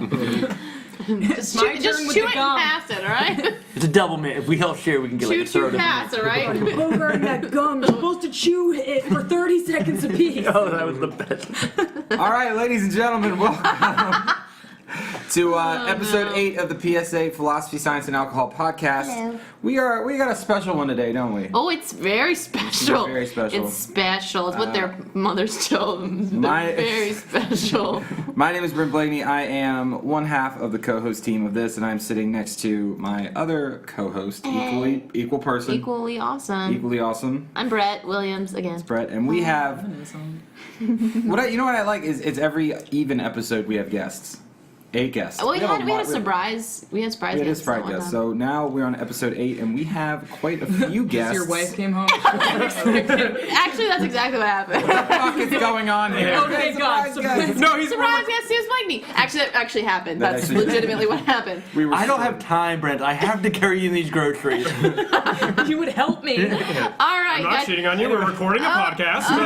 Just chew it and pass it, all right? It's a double mint. If we all share, we can get like a third of pass, all right? Bogarting that gum. You're supposed to chew it for 30 seconds apiece. Oh, that was the best. All right, ladies and gentlemen, welcome to episode 8 of the PSA Philosophy, Science, and Alcohol podcast. Hello. We got a special one today, don't we? Oh, it's very special. Very special. It's special. It's what their mothers told them. Very special. My name is Brent Blaney. I am one half of the co-host team of this, and I'm sitting next to my other co-host, equal person. Equally awesome. Equally awesome. I'm Brett Williams again. It's Brett, and we have... you know what I like is it's every even episode we have guests. 8 guests. Well, we had a surprise. We had surprise guests. So now we're on episode 8, and we have quite a few guests. Your wife came home? Actually, that's exactly what happened. What the fuck is going on here? Okay, God. No, he's surprise guest. He was Mikey. Actually, that actually happened. That's legitimately what happened. I don't have time, Brent. I have to carry in these groceries. You would help me. All right. I'm not cheating on you. We're recording a podcast. All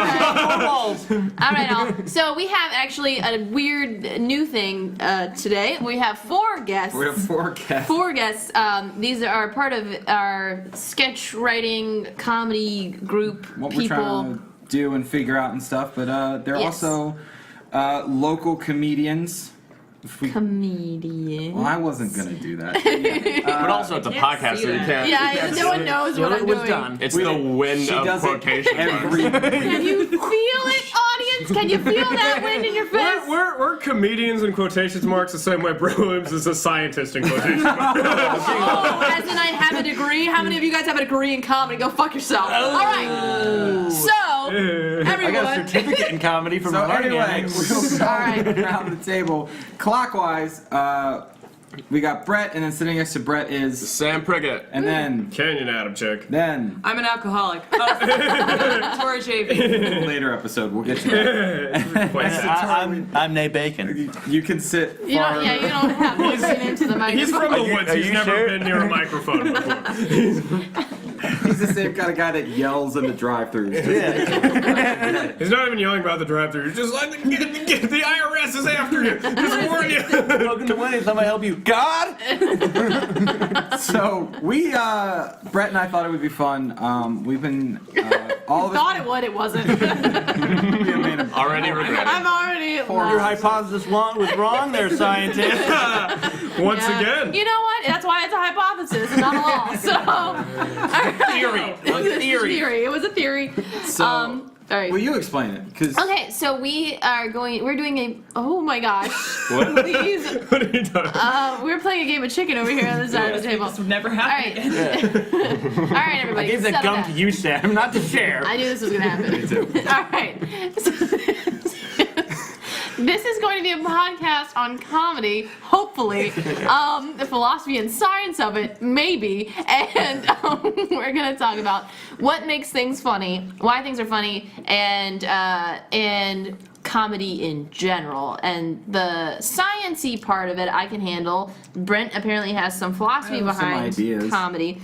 right, all. So we have actually a weird new thing today. We have 4 guests. We have 4 guests. 4 guests. These are part of our sketch writing comedy group. What we're trying to do and figure out and stuff, but they're also local comedians. Comedian. Well, I wasn't gonna do that. But also it's a podcast, so you can't. Yeah, no one knows what I'm doing. Done. It's the wind of quotation marks. Can you feel it, audience? Can you feel that wind in your face? We're comedians in quotations marks the same way Brett Williams is a scientist in quotation marks. Oh, as in I have a degree? How many of you guys have a degree in comedy? Go fuck yourself. All right. So, everyone. I got a certificate in comedy from anyway, we'll go around the table. Clockwise, we got Brett, and then sitting next to Brett is Sam Prickett. And then Kenyon Adamcik. Then I'm an alcoholic. Tori Chafee. Later episode, we'll get to that. I'm Nate Bacon. You can sit. You don't have to listen into the microphone. He's from the woods. He's never been near a microphone before. He's the same kind of guy that yells in the drive-thrus. Yeah. He's not even yelling about the drive-thru. He's just like, the IRS is after you. Just warn you. Welcome to Winning. Let me help you. God! So, Brett and I thought it would be fun. We've been, all of us... Thought it would, it wasn't. Already regret it. I'm already... Your hypothesis was wrong there, scientist. Once again. You know what? That's why it's a hypothesis and not a law. So... Theory. It was a theory. It was a theory. So, all right. Well, you explain it, because... Okay, so we're doing a... Oh my gosh. What? Please. What are you talking about? We're playing a game of chicken over here on the side of the table. This would never happen again. All right, everybody. I gave that gum to you, Sam, not to share. I knew this was going to happen. Me too. All right. This is going to be a podcast on comedy, hopefully, the philosophy and science of it, maybe, and we're going to talk about what makes things funny, why things are funny, and comedy in general. And the science-y part of it I can handle. Brent apparently has some philosophy behind comedy.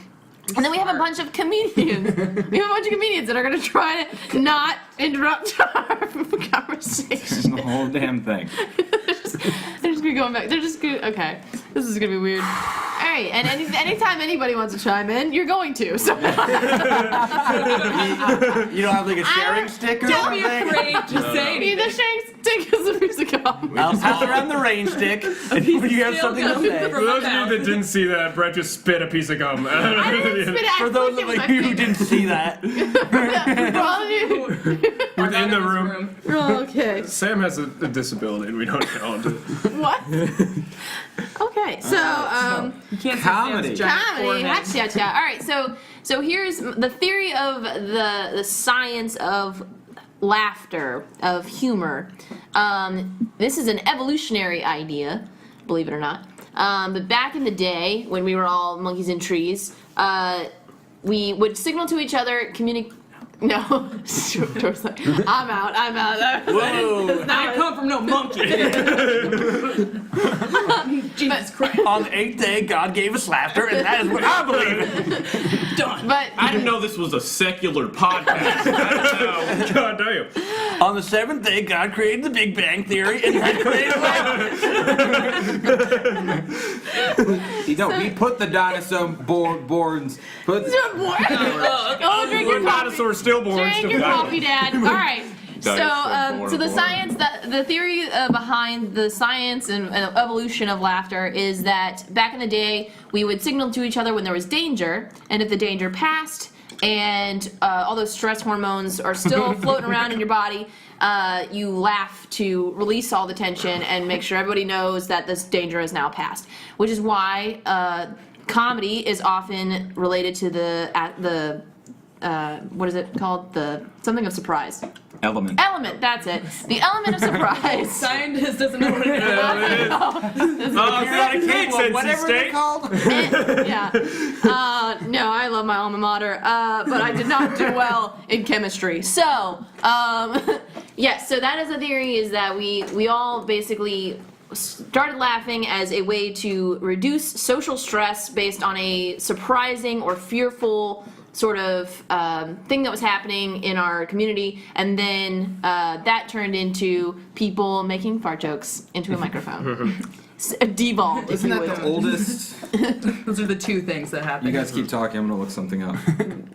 And then we have a bunch of comedians. That are going to try to not interrupt our conversation. The whole damn thing. They're just going to go back. They're just going to... Okay. This is going to be weird. All right. And anytime anybody wants to chime in, you're going to. So. You don't have like a sharing stick or something? Don't be afraid to say The sharing stick is a piece of gum. I'll pass around the range stick if you have something to say. For those of you that didn't see that, Brett just spit a piece of gum. I didn't spit it. For those of you who didn't see that. For all of you. Within the room. Okay. Sam has a disability and we don't count it. What? Okay, so You can't Comedy. comedy. All right, so here's the theory of the science of laughter, of humor. This is an evolutionary idea, believe it or not. But back in the day, when we were all monkeys in trees, we would signal to each other, communicate. No, I'm out. Whoa. I come from no monkey. Jesus Christ. On the 8th day, God gave us laughter, and that is what I believe in. Done. But I didn't know this was a secular podcast. I don't know. God damn. On the 7th day, God created the Big Bang Theory, and that created laughter. We put the dinosaur borns. Go drink your coffee. Dinosaur stillborns. Drink your coffee, Dad. All right. So the born. science, the theory behind the science and evolution of laughter is that back in the day, we would signal to each other when there was danger, and if the danger passed, and all those stress hormones are still floating around in your body, you laugh to release all the tension and make sure everybody knows that this danger is now passed. Which is why comedy is often related to the what is it called? The something of surprise. Element. That's it. The element of surprise. Scientist doesn't know what it is. Whatever they're called. Yeah. No, I love my alma mater, but I did not do well in chemistry. So, yes. So that is the theory: is that we all basically started laughing as a way to reduce social stress based on a surprising or fearful sort of thing that was happening in our community, and then that turned into people making fart jokes into a microphone. Devolved. Isn't that the oldest? Those are the two things that happen. You guys keep talking. I'm gonna look something up.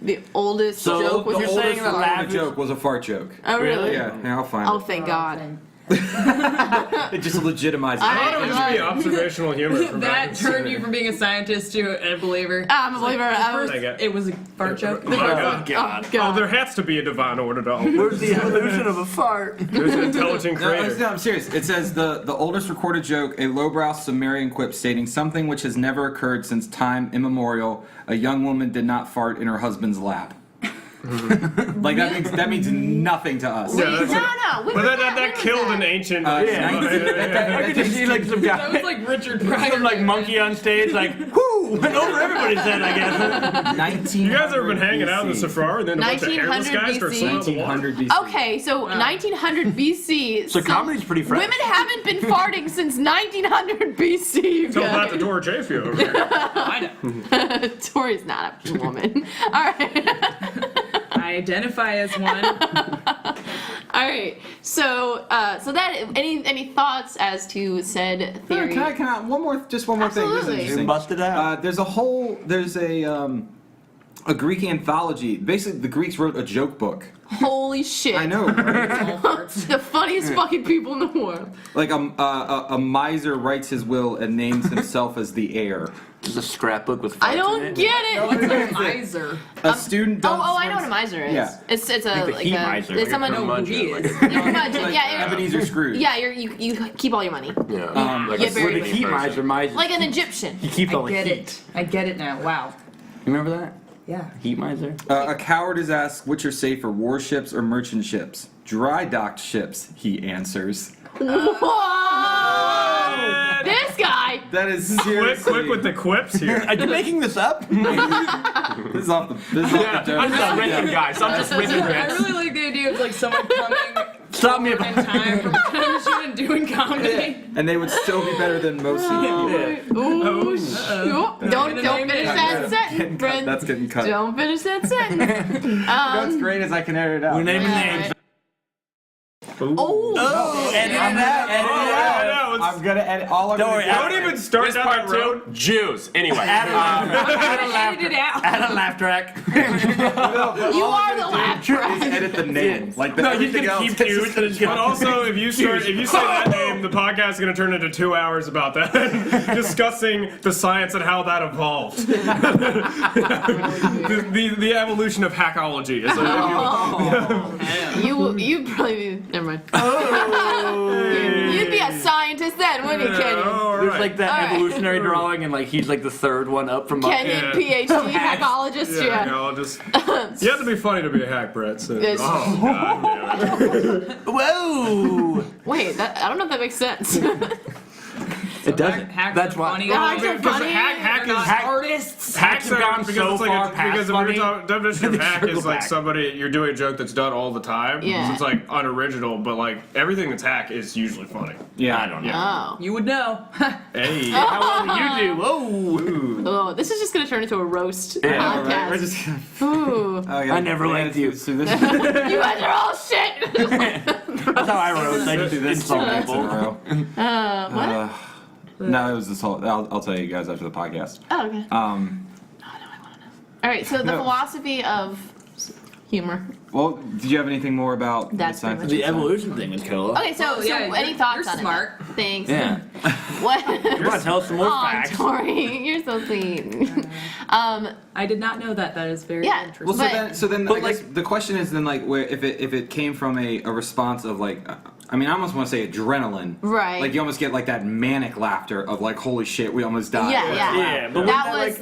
The oldest So joke was the your oldest saying about laugh- joke was a fart joke. Oh really? Yeah, I'll find Oh it. thank God. It just legitimized. I thought it would just be observational humor. From back That in turned the you from being a scientist to a believer. I'm a believer. I get- It was a fart joke. Oh my God. God. Oh, there has to be a divine order to all. Where's the evolution of a fart? There's an intelligent No, creator. I'm serious. It says the oldest recorded joke, a lowbrow Sumerian quip stating something which has never occurred since time immemorial. A young woman did not fart in her husband's lap. Like that means nothing to us. Yeah, that's No. But When that killed an ancient. Yeah. yeah. I could just see like some That was guy, like Richard Pryor. some like monkey on stage, like whoo, went over everybody's head, I guess. 1900 You guys ever been hanging out in the BC. Safari and then a bunch of hairless 1900 guys start BC. swimming in the water? 1900 BC. Okay, so 1900 BC. So comedy's pretty fresh. Women haven't been farting since 1900 BC. You Tell that to guys. Tori Chafee over here. I know. Tori's not a woman. All right. I identify as one. All right. So that any thoughts as to said theory? Can I one more thing. This is Absolutely. interesting. You're busted out. There's a Greek anthology. Basically, the Greeks wrote a joke book. Holy shit! I know, right? The funniest fucking people in the world. Like a miser writes his will and names himself as the heir. Just a scrapbook with farts I in don't it. get it. What's a miser? A student. Oh, I know what a miser is. Yeah. It's a Like the heat miser. it's someone know who he is. you curmudgeon. Like Yeah, Ebenezer Scrooge. yeah. You keep all your money. Yeah. Like Yeah, a very We're the good heat miser, Like an Egyptian. He keeps all I the get heat. it. I get it now. Wow. You remember that? Yeah. Heat miser? A coward is asked which are safer, warships or merchant ships. Dry docked ships, he answers. Whoa! This guy. That is Quick, seriously. quick with the quips here. Are you making this up? This is off the. This is off the I'm joke. just ripping, guys. I'm just ripping I bits. really like the idea of like someone coming Stop me if in time from a time machine and doing comedy. And they would still be better than most of you. Ooh, don't finish that sentence, Brent. That's getting cut. Don't finish that sentence. What's great is I can edit it out. We're naming names. Oh. Edit it out. Edit it out. I'm gonna edit all of Don't worry, it. Don't even start This down part that road. two, Jews. Anyway. Add Edit it out. a laugh track. You are the laugh track. Edit the name. Like No, everything he's gonna else. keep Jews and it's But gonna also, if you say that name, the podcast is going to turn into 2 hours about that, discussing the science and how that evolved. the evolution of hackology. Is You probably be, never mind. You'd be a scientist then, wouldn't you, Kenyon? There's like that All right. evolutionary drawing, and like he's like the third one up from Kenyon, Yeah. PhD, hackologist, Yeah, yeah. I'll just. You have to be funny to be a hack, Brett. So. Yes. Oh, God damn it. Whoa! Wait, I don't know if that makes sense. It doesn't. Hacks That's are why. funny. Hacks are Because funny. hack They're is not artists. hacks have are gone because so it's like far past because if funny. your definition of They hack circle is like back. somebody you're doing a joke that's done all the time. Yeah. So it's like unoriginal, but like everything that's hack is usually funny. Yeah. I don't know. Oh. You would know. Hey. How well do you do? Oh. Oh, this is just gonna turn into a roast Yeah, All right, we're podcast. just. Ooh. Oh, yeah, I never liked you. So this You guys are all shit. That's how I roast. I just do this insult 2 nights in a people. row. What? No, it was this whole. I'll tell you guys after the podcast. Oh, okay. All right. So the No. philosophy of humor. Well, did you have anything more about That's the pretty science? The evolution thing is cool. Okay. So, Oh, yeah, any you're thoughts on smart. it? Thanks. Yeah. What? Come on, tell us some more Aw, facts. Tori, you're so sweet. I did not know that. That is very Yeah. interesting. Well, But- so then, but I guess the question is then like, where if it came from a response of like, I mean, I almost want to say adrenaline, Right. Like you almost get like that manic laughter of like, holy shit, we almost died. Yeah, yeah. Yeah, but That wouldn't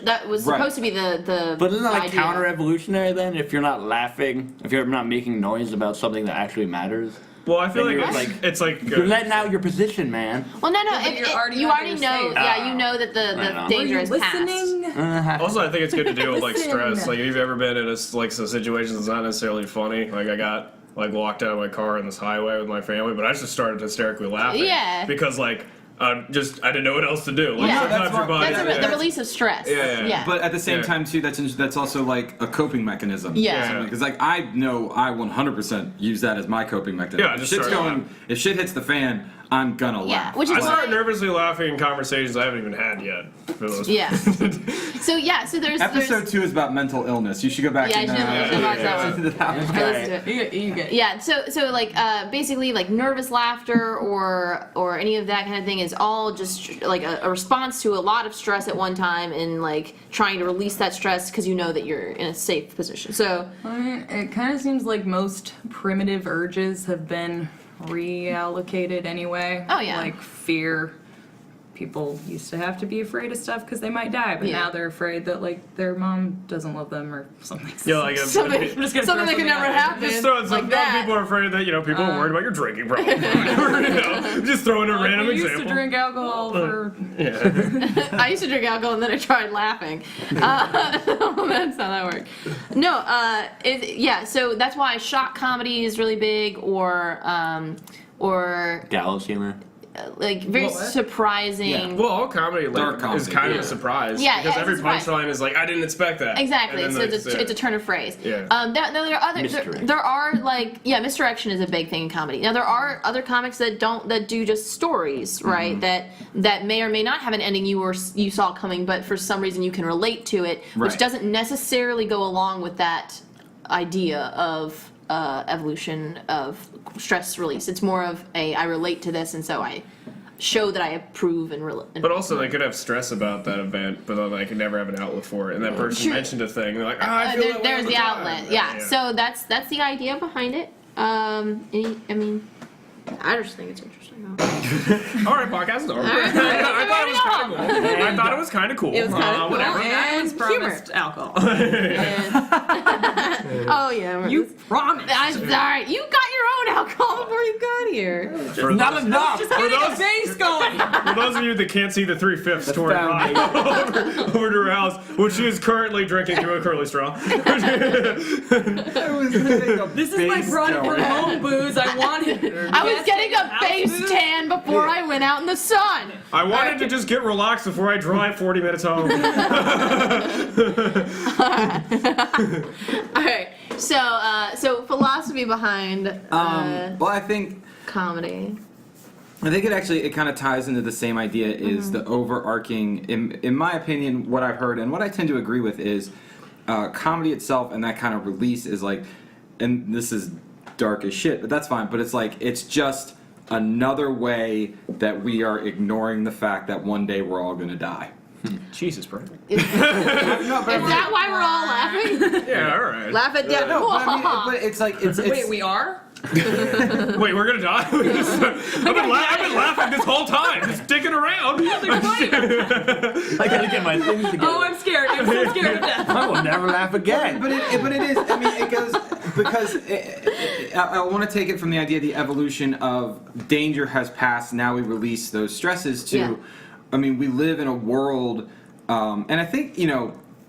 that was Right. supposed to be the. But isn't that like idea. counter-evolutionary then? If you're not laughing, if you're not making noise about something that actually matters, Well, I feel Then like you're it's like you're letting out your position, man. Well, no. Yeah, but If, you're if- already you not already your know. safe. Yeah, you know that I the know. danger Were is you past. listening? Also, I think it's good to deal with like Listen. stress. Like, if you've ever been in a situation that's not necessarily funny, like I got like locked out of my car on this highway with my family, but I just started hysterically laughing. Yeah. Because like I didn't know what else to do. Like Yeah. sometimes That's your what- body. That's the release of stress. Yeah. But at the same Yeah. time too, that's also like a coping mechanism. Yeah. Because like I know I 100% use that as my coping mechanism. Yeah, if just shit's start going, if shit hits the fan, I'm gonna Yeah, laugh. which is I why. start nervously laughing in conversations I haven't even had yet. For those Yeah. So there's Episode 2 is about mental illness. You should go back Yeah, and you should watch that one. listen to that one. I listened to it. You get. Yeah, so like basically like nervous laughter or any of that kind of thing is all just like a response to a lot of stress at one time and like trying to release that stress because you know that you're in a safe position. So I mean, it kind of seems like most primitive urges have been reallocated anyway. Oh, yeah. Like fear. People used to have to be afraid of stuff because they might die, but Yeah. now they're afraid that like their mom doesn't love them or something. Yeah, like something just gonna throw that could something never out there. happen. just throwing some like that. people are afraid that people are worried about your drinking problem. Just throwing a Like, random we used example. to drink alcohol for. Yeah. I used to drink alcohol and then I tried laughing. That's how that worked. No, so that's why shock comedy is really big, or Gallows humor. like very What? surprising. Yeah. Well, all comedy, Dark is comedy, kind of yeah. a surprise. Yeah, because yeah, every it's a surprise. punchline is like, I didn't expect that. Exactly. And So then it's a turn of phrase. Yeah. There are other Mystery. there are like misdirection is a big thing in comedy. Now there are other comics that do just stories, right? That may or may not have an ending you saw coming, but for some reason you can relate to it, which Right. doesn't necessarily go along with that idea of evolution of stress release. It's more of I relate to this, and so I show that I approve and relate. But also, they could have stress about that event, but then they could never have an outlet for it. And that person True. mentioned a thing, they're like, I feel that way all there's the the time. outlet. Yeah. So that's the idea behind it. I mean, I just think it's interesting. All right, podcast is over. All right, I thought it was kind of cool. I thought it was kind of cool. It was kinda cool. Whatever. And Humor. promised alcohol. Oh yeah. You promised. I'm sorry. You got your own alcohol before you got here. For Not those- enough. Just getting a face going. For those of you that can't see the 3/5 Tori foundation. over to her house, which she is currently drinking through a curly straw. This is my product from home booze. I wanted. I was getting a face tan before I went out in the sun. I wanted to just get relaxed before I drive 40 minutes home. All right. So philosophy behind Well, I think comedy. it kind of ties into the same idea is the overarching, in my opinion, what I've heard and what I tend to agree with is comedy itself and that kind of release is like, and this is dark as shit, but that's fine, but it's like, it's just another way that we are ignoring the fact that one day we're all going to die. Jesus, bro. Is that why we're all laughing? Yeah, all right. Laugh at death. No, but, I mean, but it's like, it's Wait, we are? Wait, we're gonna die? I've been laughing this whole time, just dicking around. I gotta get my things together. Oh, I'm scared. I'm so scared of death. I will never laugh again. But it is. I mean, it goes. because I want to take it from the idea the evolution of danger has passed. Now we release those stresses to. Yeah. I mean, we live in a world, and I think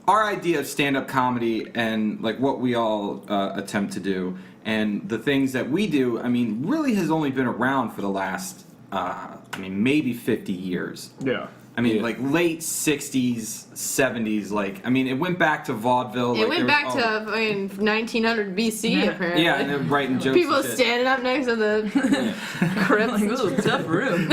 our idea of stand-up comedy and like what we all attempt to do and the things that we do. I mean, really has only been around for the last, maybe 50 years. Yeah. I mean, like late 60s, 70s, like, I mean, it went back to vaudeville. It went back to 1900 BC, apparently. Yeah, and then writing jokes. People and shit. standing up next to the crypts. Like, this is a tough room.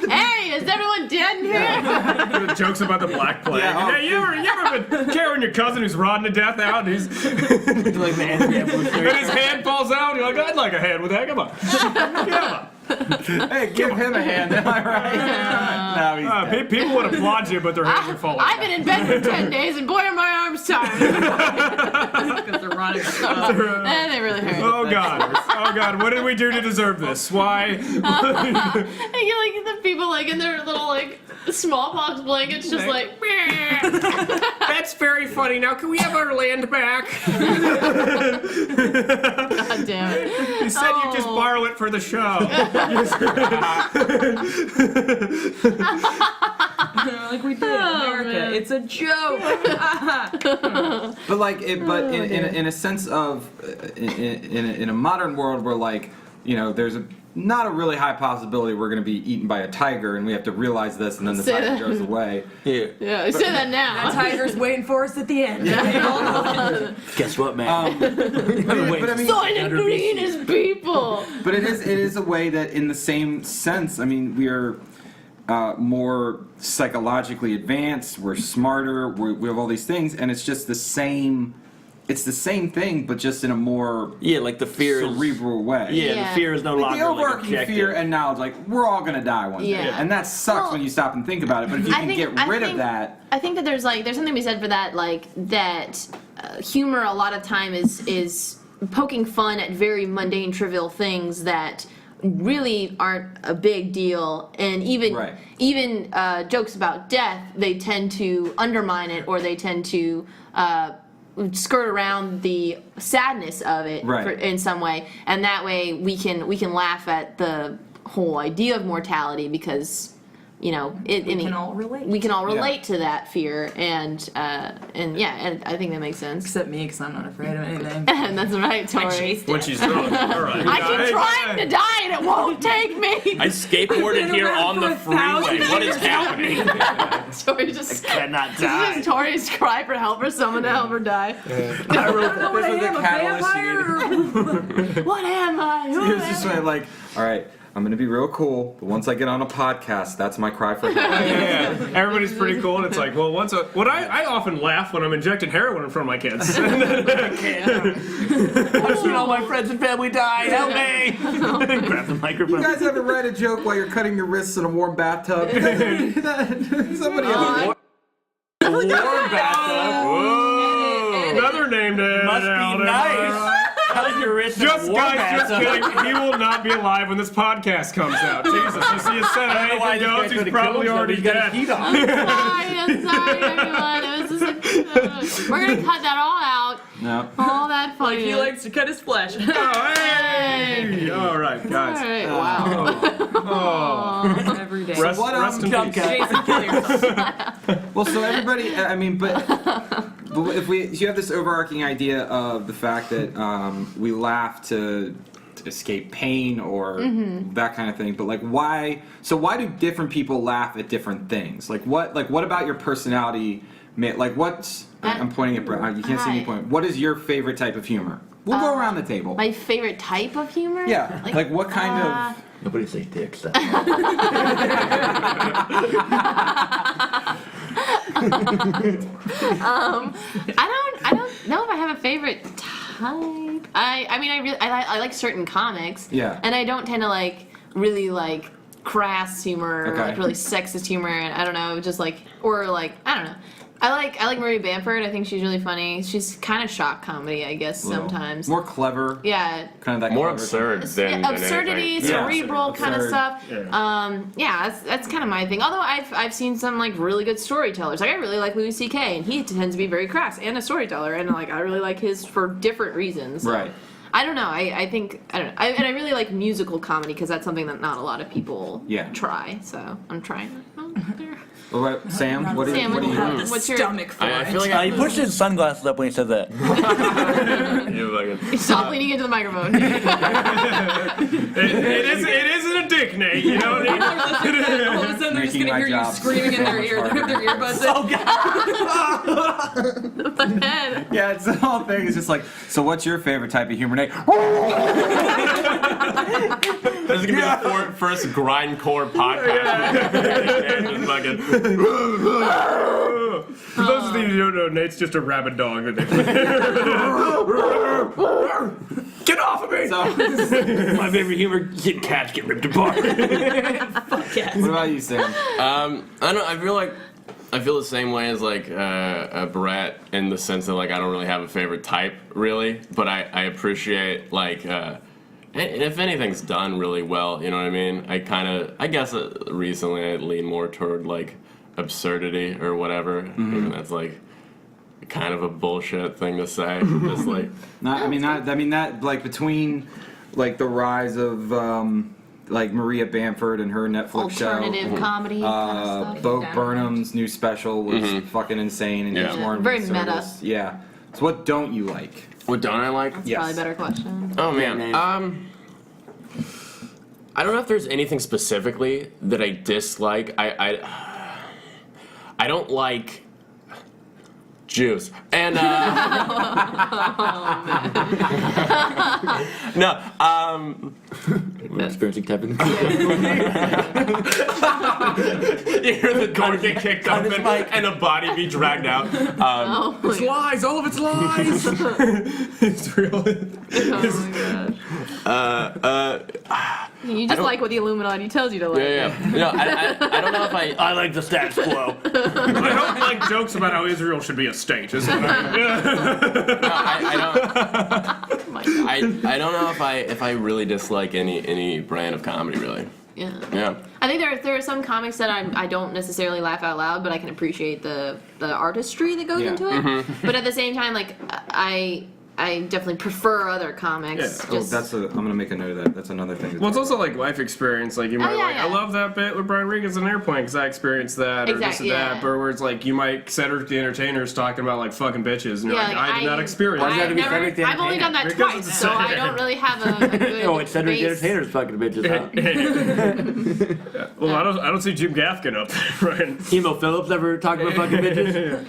Hey, is everyone dead in here? Jokes about the Black Plague. Yeah, Hey, you ever been carrying your cousin who's rotting to death out and he's like the anti-evolutionary. and his hand falls out? You're like, I'd like a hand with that. Come on. Come on. Hey, give him a hand, am I right? No, he's dead. People would applaud you, but their hands are falling. I've been in bed for 10 days, and boy, are my arms tired. Because they're running. They really hurt. Oh God! What did we do to deserve this? Why? And you like the people like in their little like smallpox blankets, just like. That's very funny. Now, can we have our land back? God damn it! You said you'd just borrow it for the show. Like we did in America. man. It's a joke. But like, in a sense of, in a modern world where like, there's not a really high possibility we're going to be eaten by a tiger, and we have to realize this, and then the Say tiger that. goes away. Yeah. Yeah, say that now. That tiger's waiting for us at the end. Guess what, man? But I mean, Soylent Green is people. but it is a way that, in the same sense, I mean, we are more psychologically advanced. We're smarter. We have all these things, and it's just the same. It's the same thing, but just in a more Like the fear cerebral way. Yeah, Yeah. the fear is no Like longer the overarching objective. fear and knowledge, like we're all gonna die one day, Yeah. and that sucks Well, when you stop and think about it. But if you can get rid of that, I think that there's something to be said for that, like that humor a lot of time is poking fun at very mundane, trivial things that really aren't a big deal, and even jokes about death, they tend to undermine it, or they tend to skirt around the sadness of it in some way, and that way we can laugh at the whole idea of mortality because we can all relate. We can all relate to that fear, and I think that makes sense. Except me, because I'm not afraid of anything. And that's right, Tori. When she's drunk. All right. I keep trying to die and it won't take me. I skateboarded here on the freeway. What is happening? Tori just Cannot this die. is Tori's cry for help or someone to help her die. I wrote this was the catalyst. What am I? Who It was am just I? like, all right, I'm gonna be real cool, but once I get on a podcast, that's my cry for help. Yeah. Everybody's pretty cool, and it's like, well, I often laugh when I'm injecting heroin in front of my kids. I've seen all my friends and family die. Help me! Grab the microphone. You guys ever write a joke while you're cutting your wrists in a warm bathtub? Somebody else. Warm bathtub. Whoa. Another name to Must be nice. Cutting your wrist in a Just warm guys, just bathtub. kidding. He will not be alive when this podcast comes out. Jesus, you see his set I don't know why anything this goes, guy's he's gonna probably kill himself. already He's got dead. his heat on. I'm sorry, everyone. It was just we're gonna cut that all out. No. All that funny. He likes to cut his flesh. Oh, hey! All right, All guys. right. Wow. Every day. Rest, what, rest in jump peace. cut. Jason, kill yourself. Well, so everybody, I mean, but if you have this overarching idea of the fact that we laugh to escape pain or that kind of thing, but like why do different people laugh at different things? Like what about your personality? Like what's I'm pointing at Brett. You can't see me point. What is your favorite type of humor? We'll go around the table. My favorite type of humor? Yeah. Like what kind of? Nobody say dicks. I don't know if I have a favorite type. I like certain comics. Yeah. And I don't tend to like really like crass humor or Okay. like really sexist humor, and I don't know, just like, or like, I don't know. I like Maria Bamford. I think she's really funny. She's kind of shock comedy, I guess, sometimes. More clever. Yeah. Kind of that More clever absurd than Absurdity, anything. cerebral kind of absurd. stuff. Yeah. That's kind of my thing. Although I've seen some like really good storytellers. Like I really like Louis C.K. and he tends to be very crass and a storyteller, and like I really like his for different reasons. So, Right. I don't know. I think I don't know. And I really like musical comedy because that's something that not a lot of people try. So I'm trying. There. What about Sam? What do Sam, you? what do you have think? the What's your stomach for I it. feel like He pushed his sunglasses up when he said that. you fucking. Stop leaning into the microphone. It isn't a dick, Nate. You know what I mean? All of a sudden, they're just Making gonna my hear you job screaming in their so ear. much They have their earbuds in. Head. Yeah, it's the whole thing. It's just like, so what's your favorite type of humor, Nate? This is gonna be the first grindcore podcast. Just fucking. For those of you who don't know, Nate's just a rabid dog. Get off of me! My favorite humor: cats get ripped apart. What about you, Sam? I don't know. I feel the same way as like Brett in the sense that like I don't really have a favorite type really, but I appreciate like if anything's done really well, you know what I mean. I guess recently I lean more toward like absurdity or whatever. Even that's like kind of a bullshit thing to say. Just like That like between like the rise of like Maria Bamford and her Netflix Alternative show. comedy kind of stuff. Bo Burnham's new special was fucking insane and Yeah. each one Very was meta. service. Yeah. So what don't you like? what don't I like? That's Yes. probably a better question. Oh man. I don't know if there's anything specifically that I dislike. I don't like Jews. And no, We're experiencing Kevin. you hear the door get kicked open and a body be dragged out. Oh my god. Lies, all of it's lies. It's real. You just like what the Illuminati tells you to like. Yeah. No, I don't know if I like the status quo. I don't like jokes about how Israel should be a state. Is what I don't know if I really dislike any brand of comedy really. Yeah. I think there are some comics that I don't necessarily laugh out loud, but I can appreciate the artistry that goes into it. But at the same time, like I definitely prefer other comics. Yeah. Just, I'm gonna make a note of that. That's another thing. Well, it's also like life experience. Like you might yeah. I love that bit with Brian Regan's an airplane because I experienced that or this Exactly, and that. yeah. But where it's like you might Cedric the Entertainer's talking about like fucking bitches, and you're Yeah, like, like, I did not experience. Why does that. that have to be Cedric the I've only done that Because twice, it's so I sad. don't really have a good Oh, it's Cedric the base. Entertainer's fucking bitches, huh? Well, I don't see Jim Gaffigan up there, Brian. Emo Phillips ever talk about fucking bitches?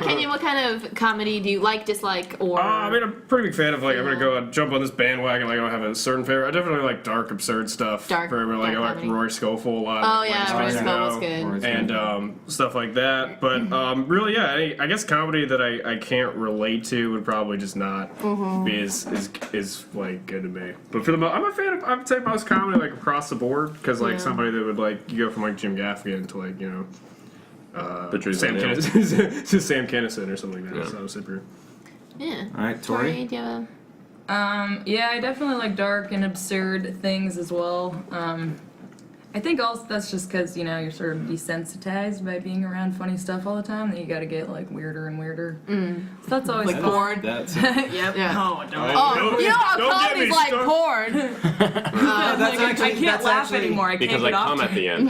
Kenyon, what kind of comedy do you like, dislike, or? I mean, I'm a pretty big fan of like I'm gonna go and jump on this bandwagon. Like I don't have a certain favorite. I definitely like dark, absurd stuff. Dark like I like comedy. Roy Scovel a lot. Oh like, yeah, Roy Roy Scovel, Scovel's good. and stuff like that. But really, yeah, I guess comedy that I can't relate to would probably just not be is like good to me. But for the I'm a fan of I would say most comedy like across the board because like Yeah. somebody that would like you go from like Jim Gaffigan to like Patrice Sam O'Neal. Kinison to Sam Kinison or something like that. Yeah. So super. Yeah. All right, Tori. Do you have Yeah, I definitely like dark and absurd things as well. I think also that's just because, you're sort of desensitized by being around funny stuff all the time, that you gotta get, like, weirder and weirder. So that's always Like fun. porn? That's Yep. Yeah. Oh, don't. Oh, you know how don't get comedy's me like started. porn. I can't laugh anymore. I can't Because I get off come to at the end.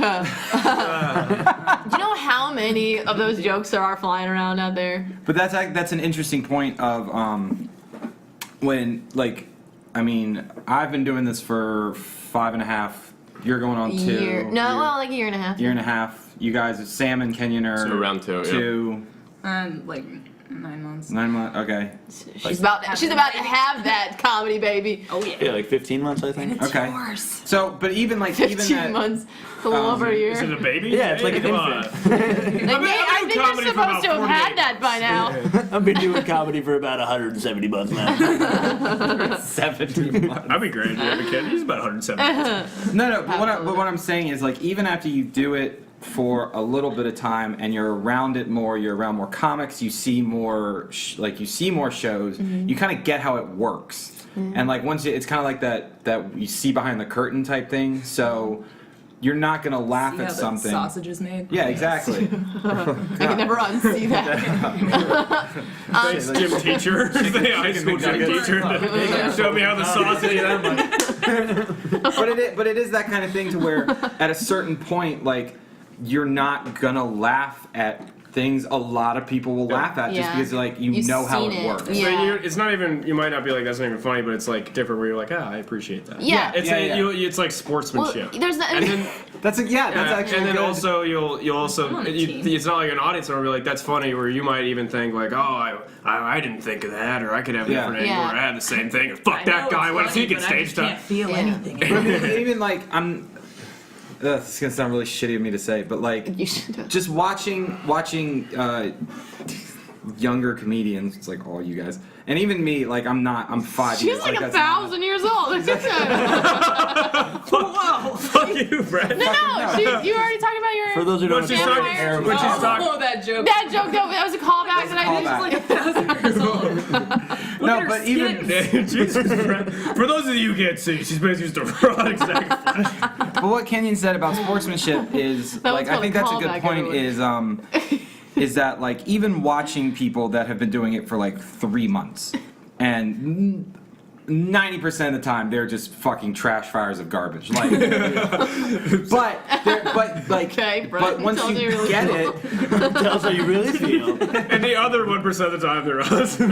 Do you know how many of those jokes there are flying around out there? But that's an interesting point of when like I mean I've been doing this for 5.5. You're going on 2. Year. No, well, like a year and a half. Year and a half. You guys, Sam and Kenyon are So around 2, yeah. 2, like 9 months. 9 months. Okay. She's about to have that comedy, baby. Oh, yeah. Yeah, like 15 months, I think. Okay. Yours. So, but even like 15 that, months. A little over a year. Is it a baby? Yeah, it's like Hey, an come on. infant. Like, I've been I think doing you're comedy for supposed to about have had 48 that by now. I've been doing comedy for about 170 months now. 70 months. That'd be great. You have a kid. He's about 170. No, but what I'm saying is like even after you do it for a little bit of time and you're around it more, you're around more comics, you see more you see more shows, you kind of get how it works. And like once it's kind of like that you see behind the curtain type thing. So you're not gonna laugh See at how the something. sausage is made. Yeah, exactly. I can never unsee that. Thanks, gym teacher. The high school gym teacher. Show me how the sausage is. But it is that kind of thing to where at a certain point, like you're not gonna laugh at things a lot of people will laugh at just Yeah. because like you You've know how seen it it. works. Yeah. So it's not even, you might not be like, that's not even funny, but it's like different where you're like, I appreciate that. Yeah. It's it's like Well, sportsmanship. there's that. And then That's actually and then good. also you'll also on a team. it's not like an audience will be like, that's funny, where you might even think like, oh, I didn't think of that, or I could have a different angle, Yeah. or I had the same thing, or fuck that guy, what if he can stage Can't stuff? feel Yeah. anything. But I mean, even like this is gonna sound really shitty of me to say, but like You should. just watching younger comedians, it's like all you guys, and even me, like I'm 5 She's years. like that's not- 1,000 years old. Look at that. Whoa, fuck you, Brett. No, you already talking about your. For those who don't When she's understand, talking, when she's talking, Oh, that joke. That joke, that was a callback that I did. Callback. Like 1,000 years old. No, her but skin. even Jesus Christ. For those of you who can't see, she's basically just a raw exact. but what Kenyon said about sportsmanship is That like one's I think called that's a a good callback, point. Is that like even watching people that have been doing it for like 3 months and 90% of the time they're just fucking trash fires of garbage. Like, but like, Okay, Brett, but once tell me you really get cool. it, tell us how you really feel. And the other 1% of the time they're us. no,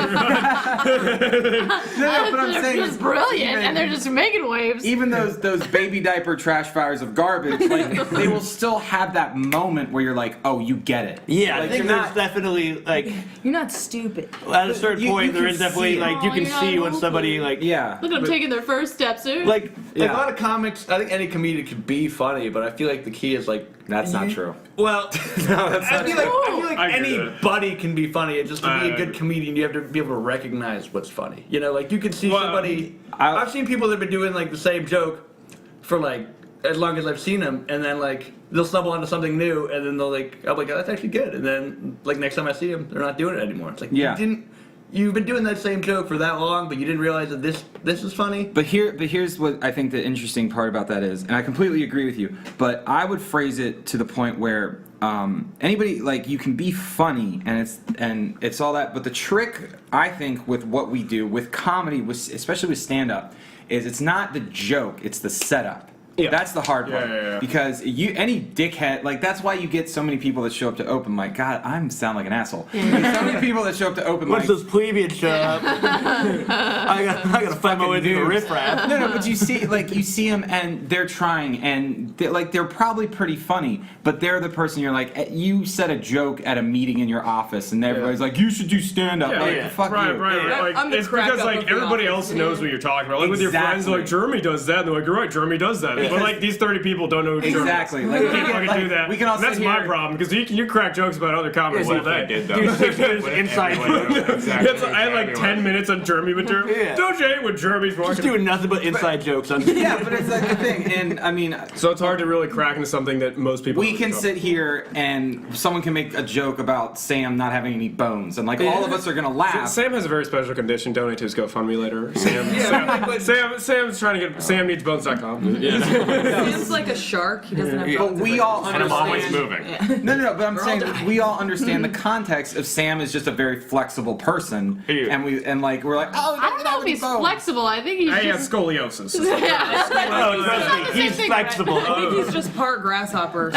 but I'm They're saying just brilliant, and they're just making waves. even those baby diaper trash fires of garbage, like they will still have that moment where you're like, oh, you get it. Yeah, I Like, think you're there's not- definitely like You're not stupid. at a certain You point there can is definitely see it. like you Oh, can you're see not when somebody like Yeah. Look at them taking their first steps, dude. like Yeah. A lot of comics, I think any comedian can be funny, but I feel like the key is like, That's not true. well, No, that's I feel like I agree with anybody can be funny. It's just to be a I good agree. comedian, you have to be able to recognize what's funny. You know, like you can see Well, somebody. I- I've seen people that have been doing like the same joke for like as long as I've seen them, and then like they'll stumble onto something new, and then they'll like, I'm like, oh, that's actually good, and then like next time I see them, they're not doing it anymore. It's like Yeah. You've been doing that same joke for that long, but you didn't realize that this is funny. But here's what I think the interesting part about that is, and I completely agree with you. But I would phrase it to the point where anybody like you can be funny and it's all that. But the trick I think with what we do with comedy, especially with stand up, is it's not the joke, it's the setup. Yeah. That's the hard part. Yeah. Because any dickhead, like that's why you get so many people that show up to open mic. God, I sound like an asshole. There's so many people that show up to open once mic. those plebeians show up, I gotta find my way through the dudes. riffraff. No, but you see them and they're trying and they're probably pretty funny, but they're the person you're like you said a joke at a meeting in your office and everybody's like you should do stand up. Yeah, like yeah. fuck right, you. right. Yeah. Like, I'm the it's crack because up like of the everybody office. else knows what you're talking about. Like with your friends, Exactly. like Jeremy does that, and they're like, you're right, Jeremy does that. But like these 30 people don't know who Jeremy is. Exactly. Like, You can't fucking do that. We can all And that's sit my here- problem because you crack jokes about other comics all day. Dude, 6 years inside. I had like 10 minutes on Jeremy material. Yeah. Don't you hate when Jeremy's walking? Just doing nothing but inside jokes on. Yeah, but it's like the thing, and I mean, So it's hard to really crack into something that most people. we can don't. sit here and someone can make a joke about Sam not having any bones, and like all of us are gonna laugh. Sam has a very special condition. Donate to his GoFundMe later. Sam's trying to get. SamNeedsBones.com. Sam's like a shark. He doesn't have But bones. we all And I'm always understand. moving. No, but I'm all saying dying. we all understand the context of Sam is just a very flexible person, Yeah. and we're like, oh, I don't know if he's flexible. I think he's I have just. scoliosis. Yeah. Oh, trust me, he's Same thing, flexible. I think he's just part grasshopper.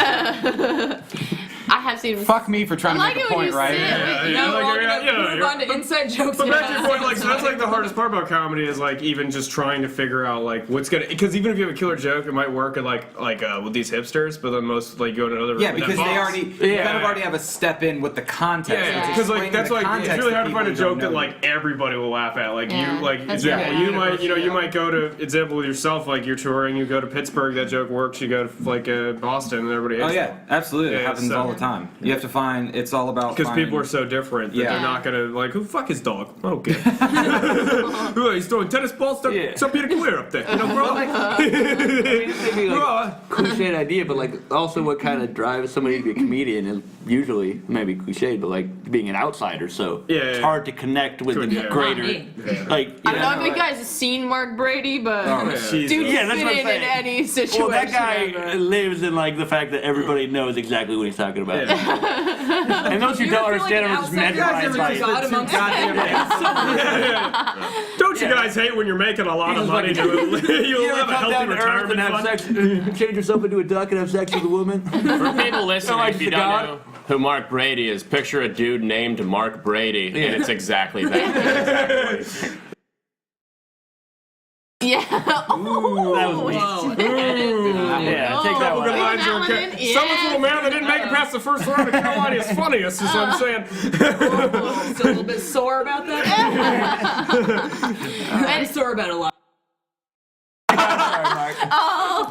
I have seen him. fuck me for trying I like to make it a when point, you right? sit. Yeah, Now we're all like, gonna yeah, move yeah. on to inside jokes. But back to now. your point, like so that's like the hardest part about comedy is like even just trying to figure out like what's gonna because even if you have a killer joke, it might work at like with these hipsters, but then most like go to another Yeah, room because and they that already boss- you kind of already have a step in with the context. Yeah, Yeah. because like Explaining that's the like it's context really hard to people find a who don't joke that know. like everybody will laugh at. Like Yeah, you like that's example, right. you might you might go to example with yourself like you're touring, you go to Pittsburgh, that joke works. You go to like Boston, and everybody hates Oh it. yeah, absolutely. It Yeah, happens so- all the the time. You have to find. It's all about Because finding- people are so different that Yeah. they're not gonna like. Who the fuck his dog? I don't care. Oh, he's throwing tennis balls. Some Peter Clear up there. You know, bro. Maybe Bro, like cliched idea, but like also what kind of drives somebody to be a comedian is usually maybe cliche, but like being an outsider. So Yeah, it's yeah. hard to connect with the Yeah. greater, Not me. like. I don't know if you guys have seen Mark Brady, but Oh, Yeah. Jesus. dude Yeah, can that's fit what I'm in saying. any situation. Well, that guy ever. lives in like the fact that everybody knows exactly what he's talking about, and those who You don't feel understand like are just an outsider mesmerized by is it. God amongst don't you guys hate when you're making a lot of just money? like- You'll You ever have a come down healthy to earth and retirement have fund. sex, change yourself into a duck and have sex with a woman? For people listening, like if you the don't God? know who Mark Brady is, picture a dude named Mark Brady, Yeah. and it's exactly that. Yeah. Oh, that was weak. Whoa. Yeah, take that Couple one. good lines that are one okay. in? Someone's Yeah. little man that didn't make it past the first round of Carolina's funniest, is what I'm saying. Still a little bit sore about that. I'm sore about a lot.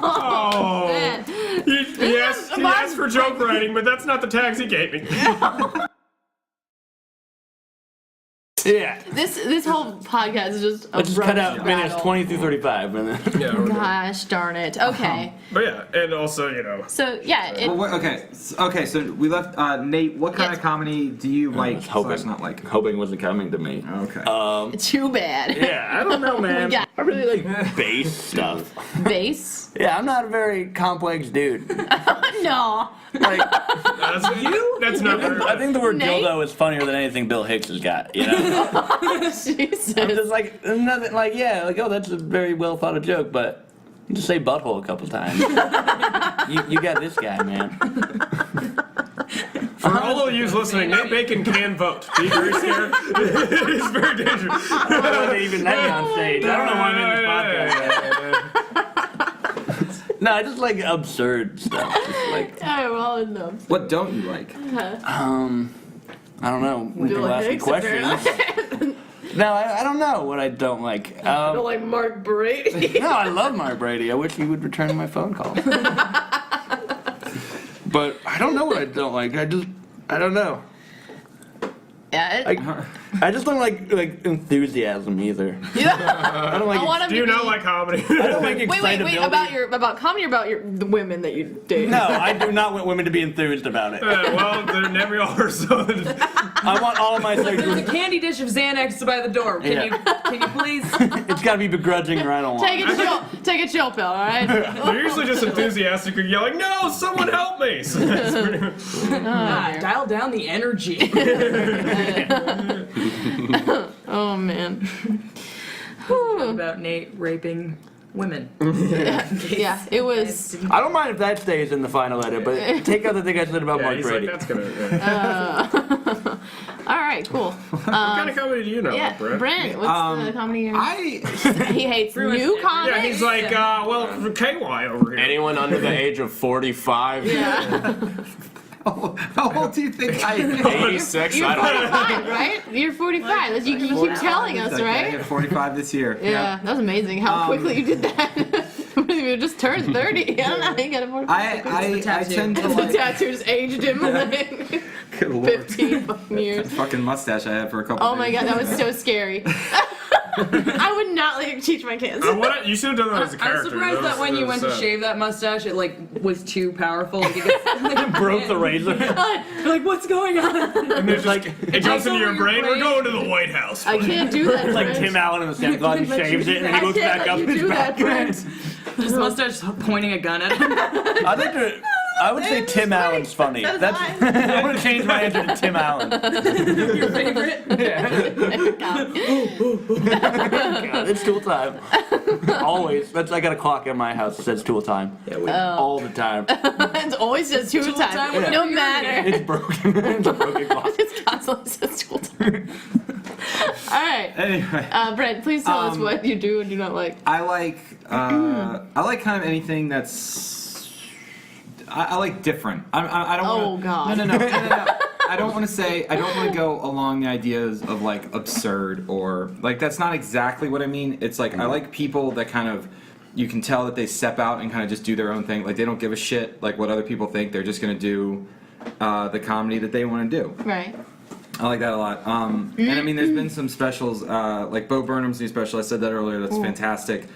Oh, man. He asked for joke writing, but that's not the tags he gave me. Yeah. This whole podcast is just a Let's just cut roast out minutes battle. 20 through 35. And then Yeah, we're good. Gosh darn it. Okay. But yeah, and also, you know, So yeah, it, Well, okay, so we left Nate. What kind Yes. of comedy do you like? was hoping. Slash not like. hoping wasn't coming to me. Okay. too bad. Yeah, I don't know, man. Yeah. I really like bass stuff. Bass? Yeah, I'm not a very complex dude. No. Like, that's not very I think the word Nate? dildo is funnier than anything Bill Hicks has got, you know? Jesus. I'm just like, nothing, like, yeah, like, oh, that's a very well thought of joke, but you just say butthole a couple times. you got this guy, man. For all of you listening, Nate Bacon can vote. Be very scared. He's very dangerous. I wasn't even letting on stage. I don't know why I'm in this podcast. No, I just like absurd stuff. Just like, Alright, well enough. What don't you like? I don't know. When Bill people ask me Hicks, questions. No, I don't know what I don't like. I don't like Mark Brady. No, I love Mark Brady. I wish he would return my phone call. But I don't know what I don't like. I don't know. Yeah, I just don't like enthusiasm either. yeah. I don't like. I want him Do to you be... not like comedy? I don't like Wait, excitability. about comedy or about the women that you date? No, I do not want women to be enthused about it. Well, they never are, so. I want all of my sex. There's a candy dish of Xanax by the door. Can you please? It's got to be begrudging, or I don't want. Take a chill pill, all right? They're usually just enthusiastic and yelling, "No, someone help me!" So it's pretty- Dial down the energy. Oh man. About Nate raping women. Yeah, it was. I don't mind if that stays in the final edit, but take out the thing I said about Yeah, Mark he's Brady. like, that's gonna. All right, cool. What kind of comedy do you know, Yeah, Brett? Brent, what's the comedy you're He hates Ruined new it. comics. Yeah, he's like, well, KY over here. Anyone under the age of 45, Yeah. How old do you think I am? 86, You're I don't know. 45, right? You're 45. That's, you keep telling us, I right? hit 45 this year. Yeah, that was amazing how quickly you did that. You just turned 30. I don't know how you got a 45. I tend to The like. tattoo just aged him like Good lord. 15 fucking years. Fucking mustache I had for a couple. Oh my days. god, that was so scary. I would not let you teach my kids. You should have done that as a I'm character. surprised that when you went to shave that mustache, it like was too powerful. Like, it Broke the razor. You're like, what's going on? And it's like, it jumps into your brain. We're going to the White House. I can't do that. It's like Brent. Tim Allen in the Santa Claus. He shaves it and then he I looks can't back let up you and it's do back. that, Brent. His mustache pointing a gun at him. I think I would say Tim Allen's funny. That's I want to change my answer to Tim Allen. Your favorite? God, it's tool time. Always. I got a clock in my house that says tool time. All the time. It's always just two Tool times. time No whenever you're matter. It's broken. It's a broken clock. It's constantly says tool time. All right. Anyway, Brent, please tell us what you do and do not like. I like kind of anything that's. I like different. I don't. Oh, wanna, God. No. I don't want to say. I don't want to go along the ideas of like absurd or like that's not exactly what I mean. It's like I like people that kind of. You can tell that they step out and kind of just do their own thing. Like they don't give a shit like what other people think. They're just gonna do the comedy that they want to do. Right. I like that a lot. And I mean, there's been some specials, like Bo Burnham's new special. I said that earlier. That's fantastic.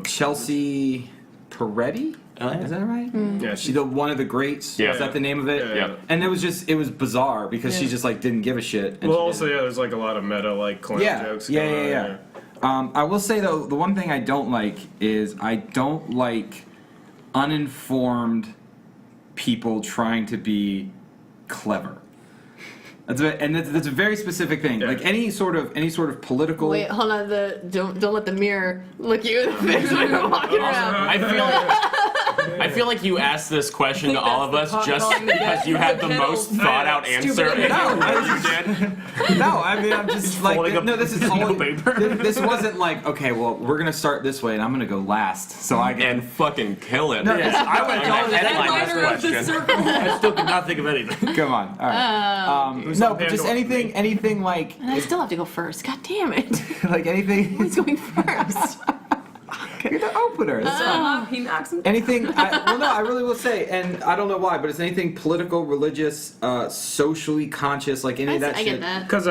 Chelsea Peretti? Is that right? Yeah, She's one of the greats. Yeah. Is that the name of it? Yeah. And it was bizarre because she just like didn't give a shit. And Well, she also, didn't. there's like a lot of meta like clown jokes. going on, I will say though, the one thing I don't like is I don't like uninformed people trying to be clever. That's a very specific thing. Yeah. Like any sort of political. Wait, hold on. Don't let the mirror look you in the face when you're walking around. I feel like you asked this question to all of us just because you had the most thought out answer. Stupid. No, I mean I'm just like Folding up this is piece of all. paper. This wasn't like okay, well we're gonna start this way and I'm gonna go last, so I get. And fucking kill it. No, I went I'm gonna headline Headliner of the this question. circle. I still could not think of anything. Come on, all right. No, but just anything like And I still have to go first. God damn it. like anything. Who's going first? You're the opener. It's fine. He knocks him. Anything, I really will say, and I don't know why, but it's anything political, religious, socially conscious, like any of that I shit. get that. Because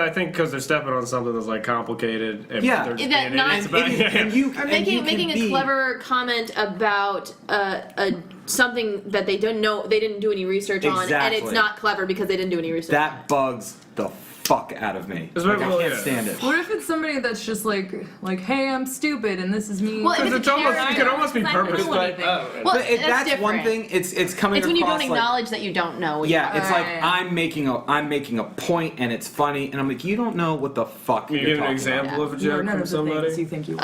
they're stepping on something that's like complicated. And Yeah. they're just That being not- idiots about it. And you, Or and making you can making a be- clever comment about something that they didn't do any research on, and Exactly. it's not clever because they didn't do any research. That bugs the fuck out of me. It's Like, I well, can't yeah. stand it. What if it's somebody that's just like, hey, I'm stupid and this is me? Well, if Because it's a it character, could almost be It's not gonna purposeful. do anything. well, But that's that's one different. thing. It's coming. It's when you don't across like- acknowledge that you don't know. Yeah, it's like Right. I'm making a point and it's funny and I'm like you don't know what the fuck Can you you're give an talking example Yeah. of a You're joke none from of the things somebody? you think you No.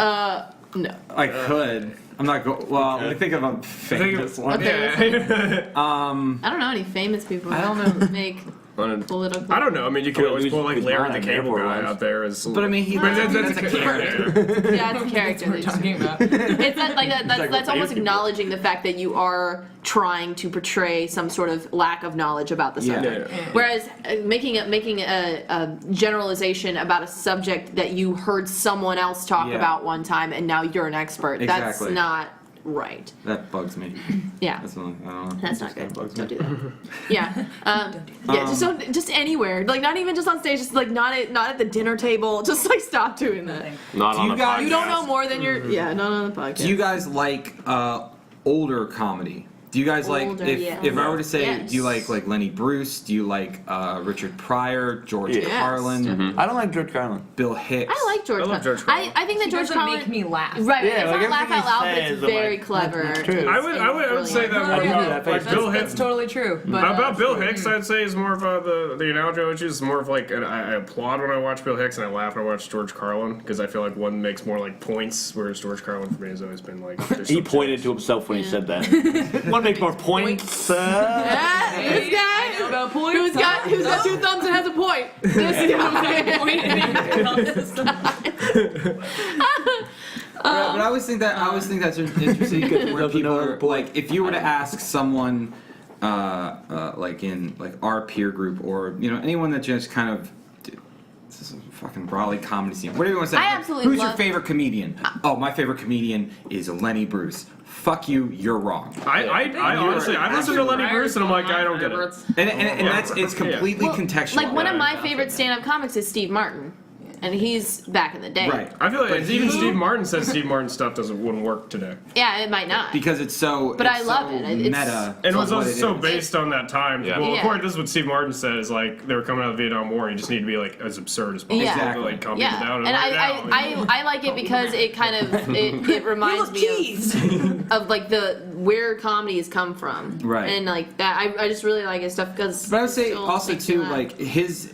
about. I could. I'm not going. Well, let me think of a famous one. Yeah. I don't know any famous people. I don't know. Make political. I don't know. I mean, you could Well, always who's- pull like who's Larry not the on Cable airport Guy ones? out there as. But I mean, that's a character. Yeah, it's a character. we're talking about. It's not like that. That's, like that's what almost people- acknowledging the fact that you are trying to portray some sort of lack of knowledge about the Yeah. subject. Yeah. Whereas making a generalization about a subject that you heard someone else talk Yeah. about one time and now you're an expert, that's Exactly. not right. That bugs me. Yeah. That's one. I don't know. That's not good. That bugs Don't me. do that. Yeah. Just anywhere. Like not even just on stage. Just like not at the dinner table. Just like stop doing that. Not Do on you a guys- podcast. You don't know more than your. Yeah, not on the podcast. Do you guys like older comedy? Do you guys like Older, if yeah. if I were to say, Yes. do you like Lenny Bruce? Do you like Richard Pryor, George Yes. Carlin, I don't like George Carlin. Bill Hicks? I like George. I love George Carlin. I think that He George doesn't Carlin make me laugh. Right, Yeah, it's like not laugh everything out loud, he but it's says, I'm very like, clever. that's true. It's- I would say that Well, more yeah, about that like face. Bill That's Hicks. totally true. But, About Bill Hicks, I'd say is more of the analogy, which is more of like I applaud when I watch Bill Hicks and I laugh when I watch George Carlin because I feel like one makes more like points, whereas George Carlin for me has always been like. He pointed to himself when he said that. Want to make more points? Ah, this guy about points. who's got two thumbs and has a point. This guy. But I always think that's interesting where Doesn't people know are the point. like, if you were to ask someone, like in like our peer group or anyone that just kind of. This is a fucking Raleigh comedy scene. Whatever you want to say. I absolutely Who's your love- favorite comedian? Oh, my favorite comedian is Lenny Bruce. Fuck you, you're wrong. I honestly, I listen to Lenny Bruce and I'm like, I don't get it. And it's completely contextual. Like one of my favorite stand-up comics is Steve Martin, and he's back in the day. Right. I feel like But even he- Steve Martin says Steve Martin stuff wouldn't work today. Yeah, it might not. Because it's so. But it's I love so it. It's- Meta. And it was to what also so is. based on that time. Yeah. Well, Yeah. according to this, what Steve Martin said is like they were coming out of the Vietnam War, and you just need to be like as absurd as possible. Yeah. To, like, calm people Yeah, down. and I'm like, no. I like it because it kind of it reminds me of like the where comedy has come from, Right. And like that, I just really like his stuff because. But I would say also too, like his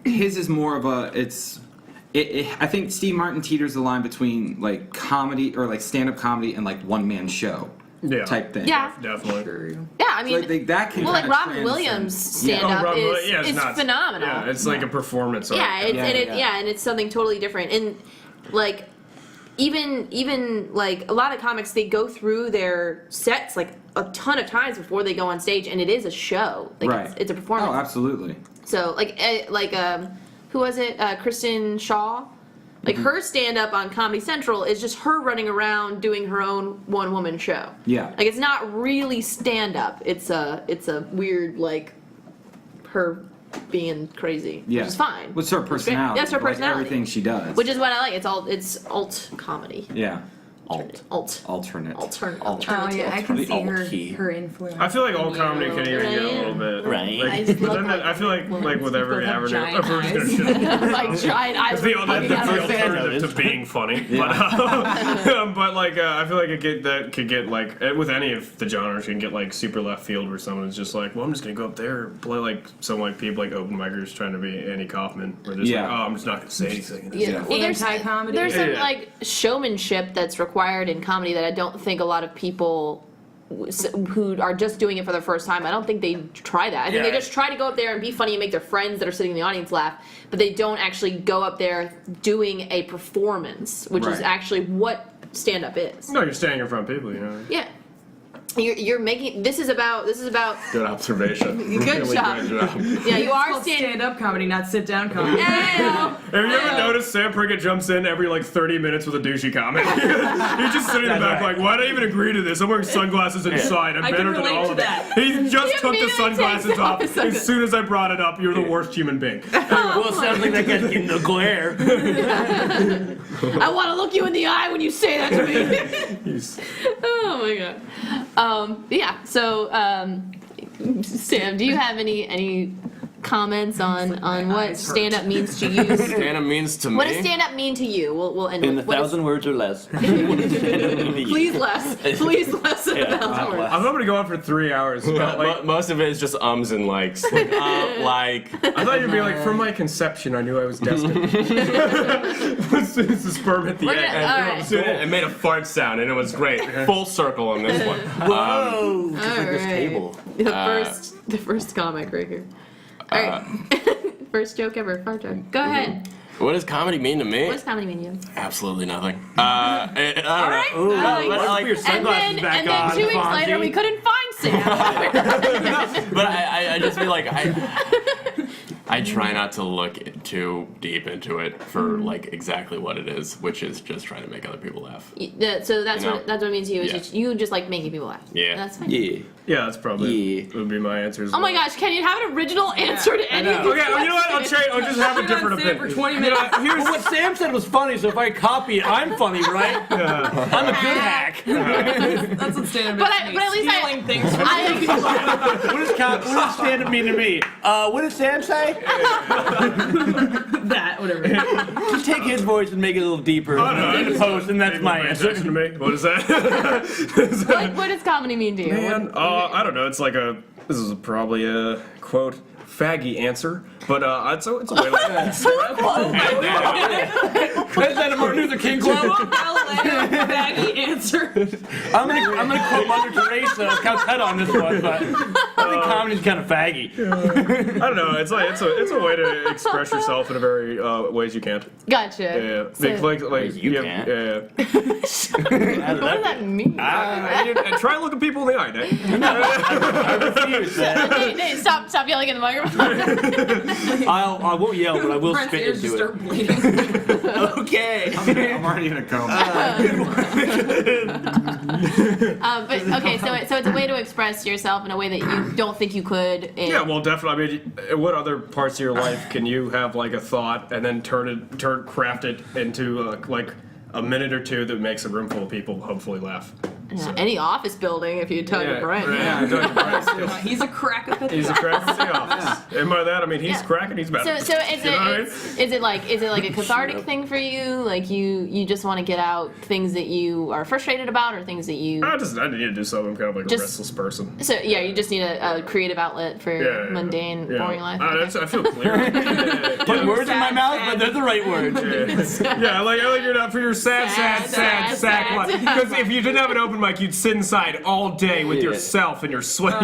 is more of a I think Steve Martin teeters the line between like comedy or like stand-up comedy and like one-man show Yeah. type thing. Yeah, Definitely. yeah. I mean, Like that can well, like kinda Robin transcend- Williams stand Oh, up Rob, is yeah, it's is nuts. phenomenal. Yeah, it's like a performance. art. Yeah, it's, Yeah, and it, yeah. yeah, and it's something totally different. And like, even like a lot of comics, they go through their sets like a ton of times before they go on stage, and it is a show. Like Right. it's a performance. Oh, absolutely. So who was it? Kristen Shaw. Like her stand up on Comedy Central is just her running around doing her own one woman show. Yeah. Like it's not really stand up. It's a weird like her being crazy. Yeah. Which is fine. What's her personality? That's her Like, personality. everything she does. Which is what I like. It's alt comedy. Yeah. Alternate. Oh yeah, I can The see alt key. her influence. I feel like all comedy can even get a little bit. Right. Like, just but look then like I feel like with every Both have avenue, giant Like giant eyes. That's the poking out of her- alternative to being funny. But like, I feel like that could get like with any of the genres, you can get like super left field where someone's just like, well, I'm just gonna go up there and play like some like people like open micers trying to be Andy Kaufman, where they're just like, oh, I'm just not gonna say anything. Yeah. Well, Anti-comedy. There's some Yeah. like showmanship that's required in comedy that I don't think a lot of people who are just doing it for the first time, I don't think they try that. I think they just try to go up there and be funny and make their friends that are sitting in the audience laugh, but they don't actually go up there doing a performance, which is Right. actually what stand-up is. No, you're standing in front of people, you know. Yeah. You're making this is about Good observation. Good job. Yeah, you are standing. Stand-up comedy, not sit-down comedy. Yeah, Have you ever noticed Sam Prickett jumps in every like 30 minutes with a douchey comment? You're just sitting in the back like, why did I even agree to this? I'm wearing sunglasses inside. I'm I better can than relate all to of that. it. He just took the immediately sunglasses takes off. off his sunglasses. As soon as I brought it up, you're the worst human being. Well, it sounds like that guy's getting the glare. I want to look you in the eye when you say that to me. Oh my god. Yeah. So, Sam, do you have any comments on what stand up means to you? Stand-up means to me. What does stand up mean to you? We'll end In with 1,000 words or less. Please less. Please less than 1,000 words. I'm going to go on for 3 hours. But, like, Most of it is just ums and likes. Like, I thought you'd be like, from my conception, I knew I was destined. It's the sperm at the We're end. gonna- all right. it made a fart sound and it was great. Full circle on this one. Whoa! Just like this All right. table. The first comic right here. All right. First joke ever. Fart joke. Go ahead. What does comedy mean to me? What does comedy mean to you? Absolutely nothing. I don't All know. right. Ooh, I well, like- like your and sunglasses then, back and then on, 2 weeks later, Fonzie. we couldn't find Sam. But I just feel like I try not to look too deep into it for like exactly what it is, which is just trying to make other people laugh. So that's You know? what it means to you. Is Yeah. you just like making people laugh. Yeah. That's fine. Yeah. Yeah, that's probably Yeah. would be my answer. Oh my gosh, Kenyon, have an original answer to any of these Okay, you know what? I'll questions. change. I'll just have a different Sit for opinion. 20 minutes. Well, what Sam said was funny, so if I copy it, I'm funny, right? I'm a good hack. That's what stand-up But is I- to me. but at least I- Stealing things from I, What does stand-up mean to me? What does Sam say? that, whatever. Just take his voice and make it a little deeper in the post, and that's my answer. Attention to me. What is that? what does comedy mean to you? Man, I don't know. It's like this is probably a quote faggy answer, but it's a way Is that a Martin Luther King quote? Baggy answer. I'm gonna quote Mother Teresa of Calcutta on this one, but I think comedy's kind of faggy. I don't know. It's like it's a way to express yourself in a very ways you can't. Gotcha. Yeah. So- Like You yeah, can't. Yeah. What does that mean? And try to look at people in the eye, Nate. Nate, stop yelling in the microphone. I won't yell, but I will Brent's spit ears just into start bleeding. it. Okay. I'm already in a coma. But okay, so it's a way to express yourself in a way that you don't think you could. Yeah, well, definitely. I mean, what other parts of your life can you have like a thought and then craft it into like a minute or two that makes a room full of people hopefully laugh? Any office building, if you tell your Brent. Yeah, Dr. Brent. He's a crack at the He's a crack in the office. And by that, I mean he's Yeah. cracking. He's about. So is You know what I mean? is it like a cathartic thing for you? Like you just want to get out things that you are frustrated about, or things that you. I need to do something. I'm kind of like Just- a restless person. So yeah, you just need a creative outlet for your mundane, boring life. I feel clear. Put words in my mouth, but they're the right words. Yeah, I like you're not for your sad life. Because if you didn't have an open open mic, you'd sit inside all day with yourself and your sweat.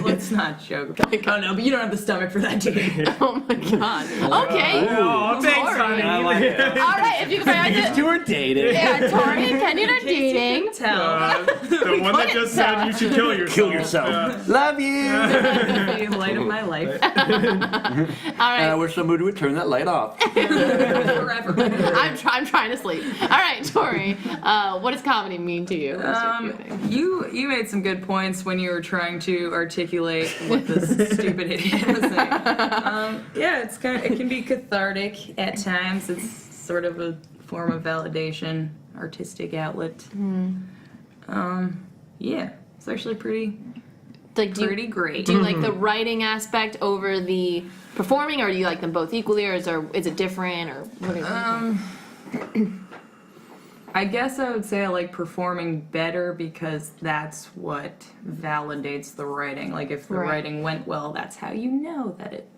Let's not joke. I don't know, but you don't have the stomach for that, do you? Oh my god. Okay. Oh, thanks, Tori. honey. I like it. All right, if you can These two are dating. Yeah, Tori and Kenyon are dating. The one that just said you should kill yourself. Kill yourself. Love you. The light of my life. All And I right. wish somebody would turn that light off. Forever. I'm trying to sleep. All right, Tori. What does comedy mean to you? You made some good points when you were trying to articulate what this stupid idiot was saying. Yeah, it can be cathartic at times. It's sort of a form of validation, artistic outlet. Yeah, it's actually pretty Like, pretty great. Do you like the writing aspect over the performing, or do you like them both equally, or is it different, or what is it? I guess I would say I like performing better because that's what validates the writing. Like if the Right. writing went well, that's how you know that it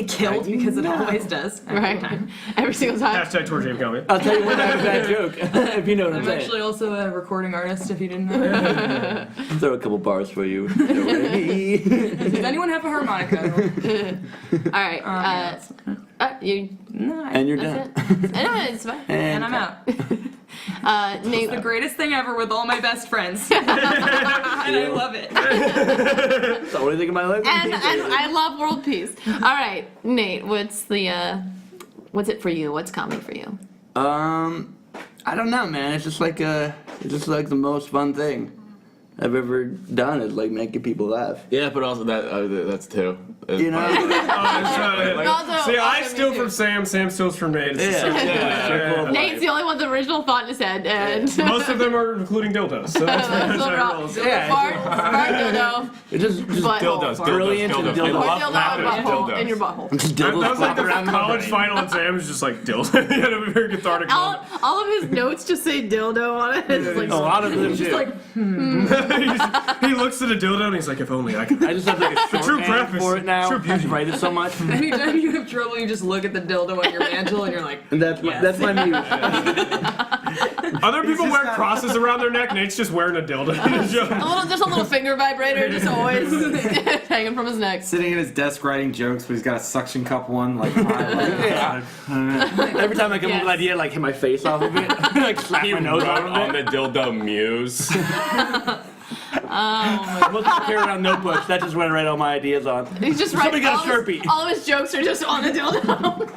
killed, because it always does every Right. time. Every single time. Hashtag Tori Chafee coming. I'll tell you when I have a bad joke, if you know what I'm I'm saying. actually also a recording artist, if you didn't know. Throw a couple bars for you. Don't worry. Does anyone have a harmonica? All right. You. No, And you're That's done. it. No, it's fine. and I'm out. Nate. The greatest thing ever with all my best friends. And I love it. That's the only thing in my life. And I love world peace. All right, Nate. What's it for you? What's comedy for you? I don't know, man. It's just like the most fun thing I've ever done is like making people laugh. Yeah, but also that's two. You know? Also, See, I awesome, steal me too. from Sam steals from Nate. It's just Yeah. so- Yeah. Nate's the only one with the original thought in his head, and Most of them are including dildos. So that's that's what we're all- rules. Yeah, Fart dildo, It's just butthole. Dildos, brilliant dildos, and dildos. dildo. Or Love dildo laughing and at butthole dildos. in your butthole. That was like the college final exam is just like dildo. He had a very cathartic moment. All of his notes just say dildo on it. It's just like A lot of them Just do. like, He looks at a dildo and he's like, if only I could. I just have like a True shorthand preface. for it now. True beauty. I write it so much. anytime you have trouble, you just look at the dildo on your mantle and you're like, And that's Yes. that's my muse. Other people wear crosses around their neck. Nate's just wearing a dildo. just a little finger vibrator, just always hanging from his neck. Sitting at his desk writing jokes, but he's got a suction cup one, like, Yeah. Every time I come up with an idea, like hit my face off of it, like slap He my nose wrote off on of it. the dildo muse. I'm supposed to carry around notebooks. That's just what I write all my ideas on. He's just Somebody writing got a Sharpie. all of his jokes are just on the dildo.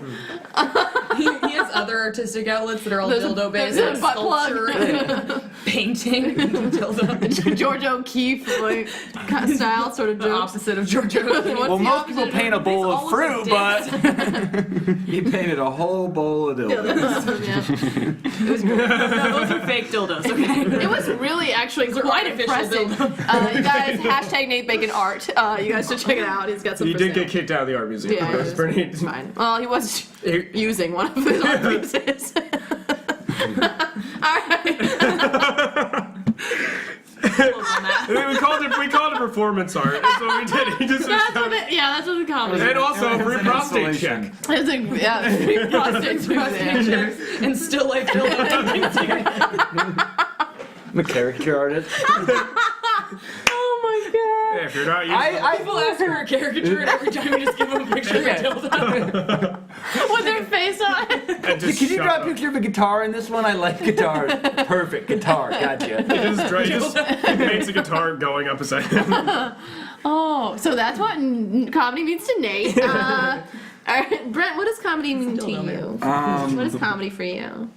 he has other artistic outlets that are all There's a- dildo based, there's a like butt plug. sculpture, painting, dildo. George O'Keefe like style sort of The joke. opposite of Georgia. Well, most people paint a bowl of fruit, but he painted a whole bowl of dildos. Yeah. It was great. No, those are fake dildos, okay? It was really actually are quite artificial impressive. You guys, hashtag Nate Bacon Art. You guys should check it out. He's got some. He for did sale. get kicked out of the art museum. Yeah, It was pretty. it's fine. Well, he was using one of his art pieces. All right. We called it performance art. That's what we did. He just That's what the comedy. and also a It was free an prostate installation. check. It's like, yeah, free prostate exam. And still life dildo. I'm a caricature artist. Oh my god. Hey, if you're not used People ask for a caricature, and every time you just give them a picture of a dildo. With their face on it. and just Can you shut draw a up. picture of a guitar in this one? I like guitars. Perfect guitar. Gotcha. He just makes a guitar going up his head. Oh, so that's what comedy means to Nate. All right, Brent, what does comedy mean to you? What is comedy for you?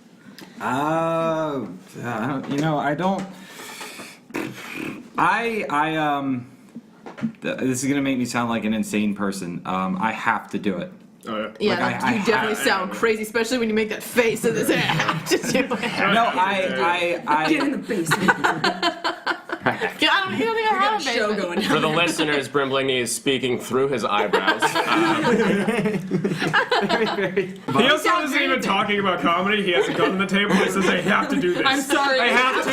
I don't. This is gonna make me sound like an insane person. I have to do it. Oh, yeah. Yeah, Like, I you definitely have- sound crazy, especially when you make that face and this. I have to do it. No, Get in the basement. You don't even have a Show basement. going For the listeners, Brimblingy is speaking through his eyebrows. He also isn't even talking about comedy. He has a gun on the table. He says, "I have to do this. I'm sorry. I have to.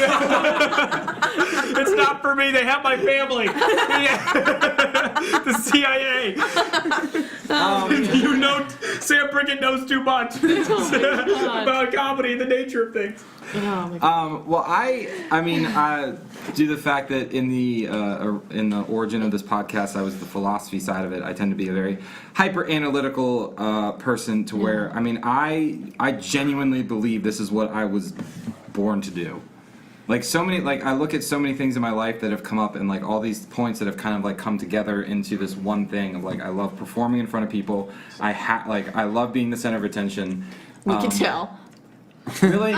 It's not for me. They have my family. The CIA. You know, Sam Sam Prickett knows too much about comedy and the nature of things. Well, I mean, due to the fact that in the origin of this podcast, I was the philosophy side of it. I tend to be a very hyper analytical person. To where I mean, I genuinely believe this is what I was born to do. Like so many, like I look at so many things in my life that have come up, and like all these points that have kind of like come together into this one thing of like I love performing in front of people. I love being the center of attention. We can tell. Really,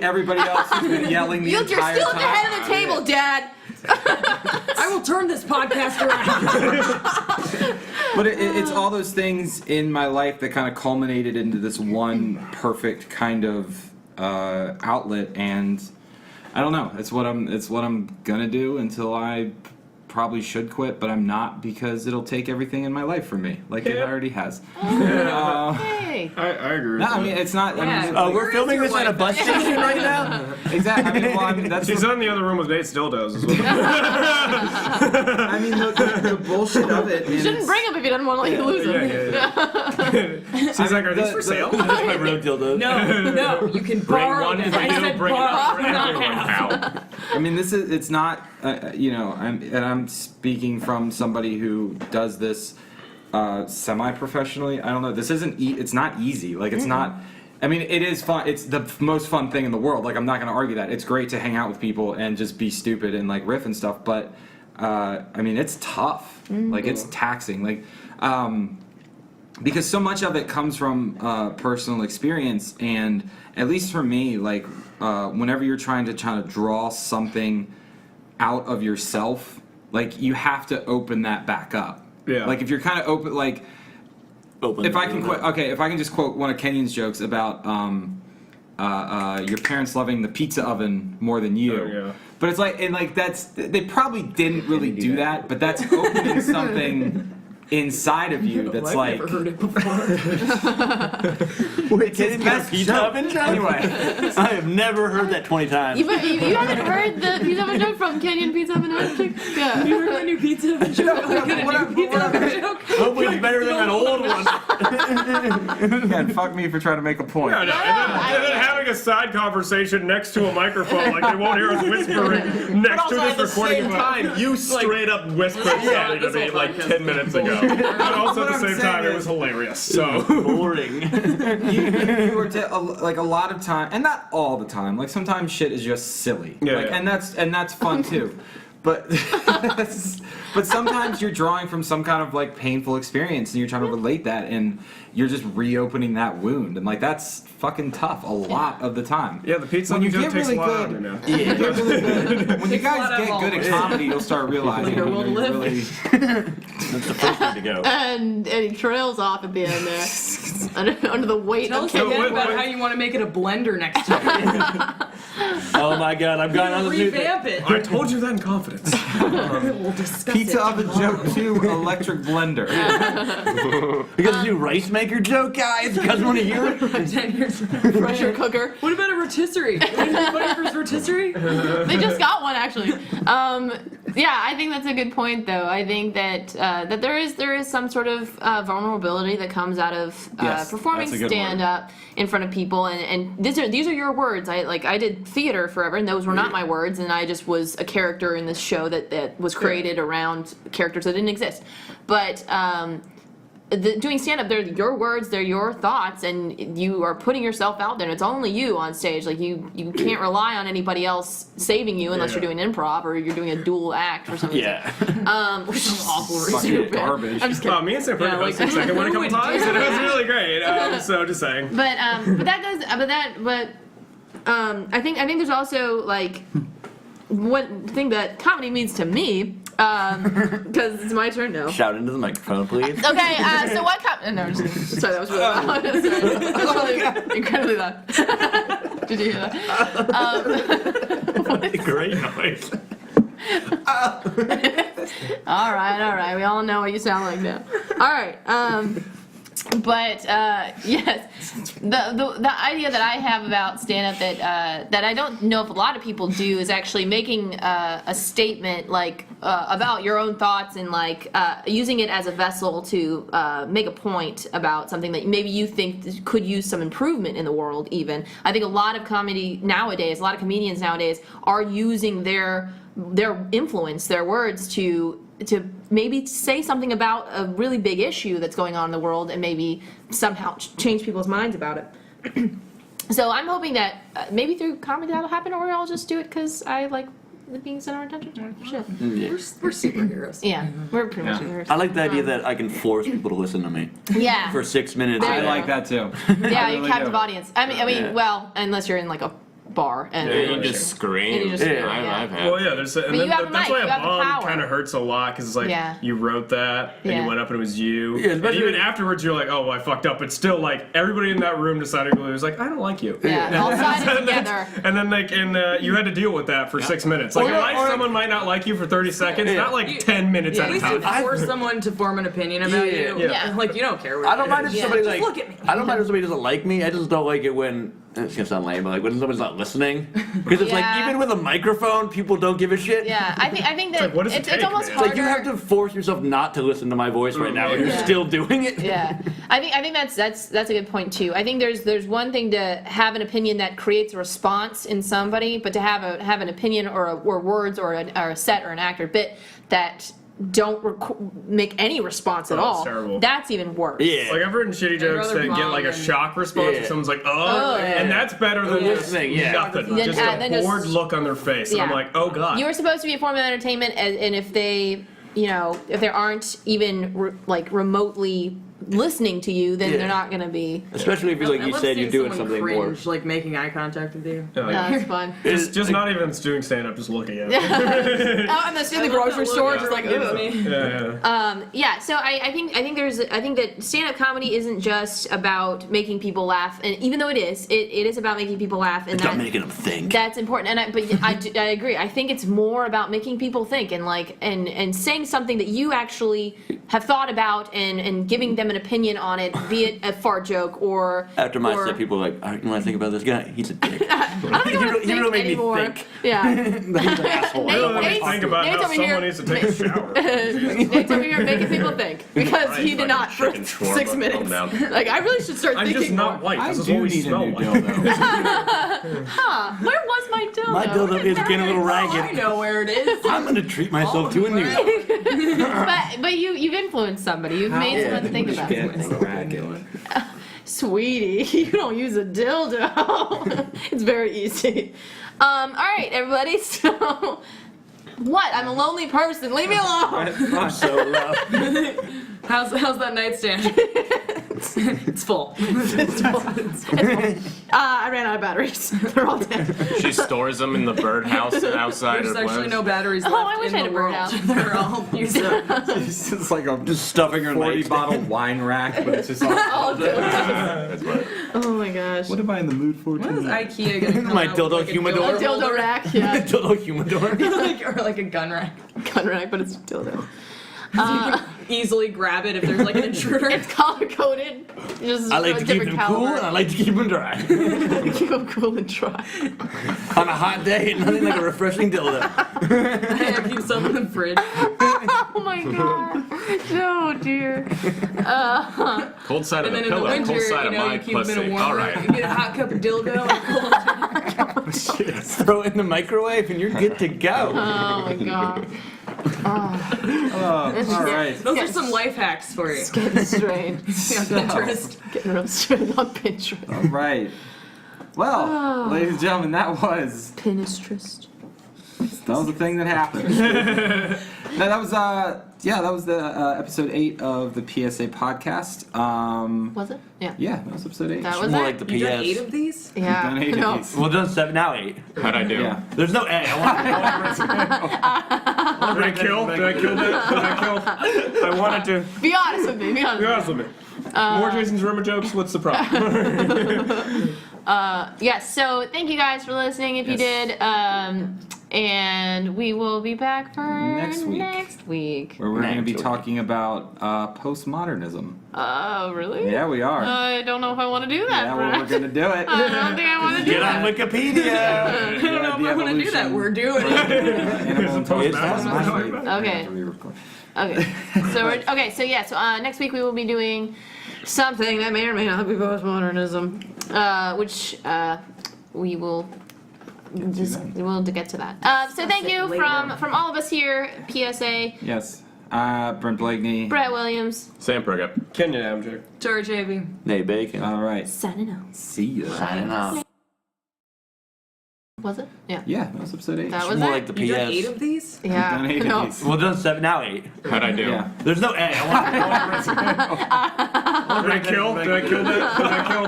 everybody else has been yelling the You're entire still at time. the head of the table, Dad. I will turn this podcast around. But it's all those things in my life that kind of culminated into this one perfect kind of outlet, and I don't know. It's what I'm gonna do until I probably should quit, but I'm not, because it'll take everything in my life from me, like it already has. Hey. I agree with No, that. I mean it's not. I mean, Yeah. it's Oh, like- we're filming this at a bus station right now? exactly. I mean, that's She's in the other room with Nate Stildos as well. I mean the bullshit of it. You shouldn't bring him if you don't want to let you lose him. Yeah. She's like, are these for sale? That's my road dildo. No, you can Bring borrow one them. for I you, said bring borrow, it not everyone have. out. I mean, it's not, I'm speaking from somebody who does this semi-professionally. I don't know. This isn't. It's not easy. Like it's not. I mean, it is fun. It's the most fun thing in the world. Like I'm not going to argue that. It's great to hang out with people and just be stupid and like riff and stuff. But I mean, it's tough. Like it's taxing. Like. Because so much of it comes from personal experience, and at least for me, like whenever you're trying to draw something out of yourself, like you have to open that back up. Yeah. Like if you're kind of open, like if I can just quote one of Kenyon's jokes about your parents loving the pizza oven more than you. Oh, yeah. But it's like, and like they probably didn't really do that, but that's opening something inside of you that's like. I've never heard it before. Wait, can it be a pizza oven joke? Anyway, I have never heard that 20 times. You haven't heard the pizza oven joke from Kenyon Pizza Oven Adamcik? Yeah. You heard my new pizza oven joke? Like a new pizza oven joke? Hopefully it's better than that old one. yeah, fuck me for trying to make a point. No, and then having a side conversation next to a microphone, like they won't hear us whispering next to this recording. you Straight up whispered something to me like 10 minutes ago. And also at the same time, it was hilarious. So Boring. you were like a lot of time, and not all the time. Like sometimes shit is just silly. Yeah, like, yeah. and that's fun too. But but sometimes you're drawing from some kind of like painful experience, and you're trying to relate that, and you're just reopening that wound, and like that's fucking tough a lot of the time. yeah, the pizza When you joke get takes really a lot good, out of me now. when you get really good, when you Takes a lot guys of get good at all. comedy, you'll start realizing Your you will to you're live. really. That's the first one to go. And he trails off at the end there. under the weight Tell of us Kenyon. again about how you want to make it a blender next time. Oh my god, I've gone on this new thing. Revamp it. I told you that in confidence. We'll discuss Pizza it oven tomorrow. joke 2, electric blender. Because the new rice maker joke, guys. You guys want to hear it? 10 years. Pressure cooker. What about a rotisserie? Anybody for his rotisserie? They just got one actually. Yeah, I think that's a good point though. I think that that there is some sort of vulnerability that comes out of Yes, performing that's a good stand up in front of people, and these are your words. I did theater forever, and those were not my words, and I just was a character in this show that was created around characters that didn't exist. But doing stand-up, they're your words, they're your thoughts, and you are putting yourself out there, and it's only you on stage. Like you can't rely on anybody else saving you unless Yeah. you're doing improv or you're doing a dual act or something. Yeah. Which is awful. Fucking stupid. garbage. I'm just kidding. Me and Sam Prickett Yeah, like, hosted second one a who couple would times, do and it was that? really great. So just saying. But that goes. I think there's also like one thing that comedy means to me. Because it's my turn now. Shout into the microphone, please. Okay, so what no, I'm just kidding. Sorry, that was really loud. Sorry. That was really incredibly loud. Did you hear that? What a great noise. All right. We all know what you sound like now. All right. But yes, the idea that I have about stand-up that I don't know if a lot of people do is actually making a statement like about your own thoughts and like using it as a vessel to make a point about something that maybe you think could use some improvement in the world. Even I think a lot of comedy nowadays, a lot of comedians nowadays are using their influence, their words to maybe say something about a really big issue that's going on in the world and maybe somehow change people's minds about it. So I'm hoping that maybe through comedy that'll happen, or I'll just do it because I like being center of attention. Shit. We're superheroes. Yeah, we're pretty much superheroes. I like the idea that I can force people to listen to me Yeah. for 6 minutes. There I you go. like that too. Yeah, I you really captive do. audience. I mean, Yeah. well, unless you're in like a bar and You just scream. You just scream, I've, yeah. I've had. Well, yeah, there's and But then you have a that's mic, why you a have the bomb power. kind of hurts a lot because it's like Yeah. you wrote that and Yeah. you went up and it was you. Yeah, and especially- even afterwards, you're like, oh, well, I fucked up. But still, like everybody in that room decided it was like, I don't like you. Yeah, all sided together. And then like you had to deal with that for 6 minutes. Like someone might not like you for 30 seconds, not like 10 minutes Yeah, at at a least you time. force someone to form an opinion about you. Yeah. Like you don't care what I don't it mind if is. somebody Just like. look at me. I don't mind if somebody doesn't like me. I just don't like it when it's gonna sound lame, but like when someone's not listening. Because it's Yeah. like even with a microphone, people don't give a shit. Yeah, I think that like, what does it it's take, almost man? It's harder. like you have to force yourself not to listen to my voice right now, and you're Yeah. still doing it. Yeah, I think that's a good point too. I think there's one thing to have an opinion that creates a response in somebody, but to have an opinion or words or a set or an act or bit that don't make any response at Oh, it's all. terrible. That's even worse. Yeah. Like I've written shitty jokes rather that get bomb like a than- shock response, Yeah. and someone's like, Oh, and that's better than Yeah. just Yeah. nothing. Then- Just then a just- bored look on their face, and I'm Yeah. like, oh god. You were supposed to be a form of entertainment, and if they, if they aren't even remotely listening to you, then Yeah. they're not gonna be. Especially if you like I you love said you're seeing doing someone something more. cringe, like making eye contact with you. Yeah, like, That's fun. just not even doing stand up, just looking at it. Oh, and in the grocery store, just like, gives ugh. me. Yeah. So I think that stand-up comedy isn't just about making people laugh, and even though it is about making people laugh, and It's that, not making them think. that's important. And I agree. I think it's more about making people think and and saying something that you actually have thought about and giving them an opinion on it, be it a fart joke or After my or, set, people are like, all right, you want to think about this guy? He's a dick. I don't think I want to You don't think make me anymore. think. Yeah. He's an asshole. I don't want to Nate's- think about Nate's how over someone here- needs to take a shower. Nate's over here making people think because Right, he did fucking not for chicken shawarma. 6 Calm minutes. down. Like I really should start I'm thinking just not more. white. I This is do what we need a smell new like. dildo. Where was my dildo? My dildo is getting a little I ragged. know where it is. I'm gonna treat myself to a new one. But you've influenced somebody. You've made Yeah, someone think about Getting something. ragged. Sweetie, you don't use a dildo. It's very easy. All right, everybody. So, what? I'm a lonely person. Leave me alone. I'm so rough. How's that nightstand? It's full. I ran out of batteries. They're all dead. She stores them in the birdhouse outside There's of actually Wes. no batteries Oh, left I wish in I had the a world. birdhouse. They're all used up. It's just like a Just stuffing her 40 nightstand. bottle wine rack, but it's just all. Oh my gosh. What am I in the mood for When is tonight? IKEA gonna come My out dildo with, like, humidor? A dildo rack, yeah. Dildo humidor. or like a gun rack. Gun rack, but it's a dildo. You can easily grab it if there's like an intruder. It's color coded. Just I like a to keep different them cool, caliber. and I like to keep them dry. Keep them cool and dry. On a hot day, nothing like a refreshing dildo. I keep some in the fridge. Oh my god. No, dear. Cold side of And the then in the pillow, winter, cold side you of know, my you keep them in pussy. a warm All room. right. You get a hot cup of dildo and Throw it in the microwave, and you're good to go. Oh my god. Oh, all right. those are some life hacks for you. Getting strained. Pinterest. Getting real strained on Pinterest. All right. Well, ladies and gentlemen, that was Pinterest. the thing that happened. No, that was the episode 8 of the PSA podcast. Was it? Yeah. Yeah, that was episode 8. That was More it? like the You done 8 PS. of these? Yeah. Done 8 of No. these. Well, done 7, now 8. How'd I do? Yeah. There's no A. Did I kill? Did I kill that? Did I kill? I wanted to. Be honest with me. Be honest. Be honest with me. More Jason's rumor jokes. What's the problem? Yes, so thank you guys for listening if you Yes. did. And we will be back for Next week. Where we're going to be Next week. talking about postmodernism. Oh, really? Yeah, we are. I don't know if I want to do that. Yeah, well, Brett. we're going to do it. I don't think I want to do Get that. on Wikipedia. I don't know if I want to do that. We're doing it. Animal and postmodernism. Okay. Okay. So next week we will be doing something that may or may not be postmodernism, which we will we'll get to that. So thank you from all of us here, PSA, Yes. Brent Blakeney. Brett Williams, Sam Prickett. Kenyon Adamcik. Tori Chafee. Nate Bacon. All right. signing out. See ya. Signing out. Was it? Yeah. Yeah, that was episode 8. That was More it. like the You done 8 PS. of these? Yeah. Done 8 of No. these. Well, done 7, now 8. How'd I do? Yeah. There's no A. I want Did I kill that? Did I kill?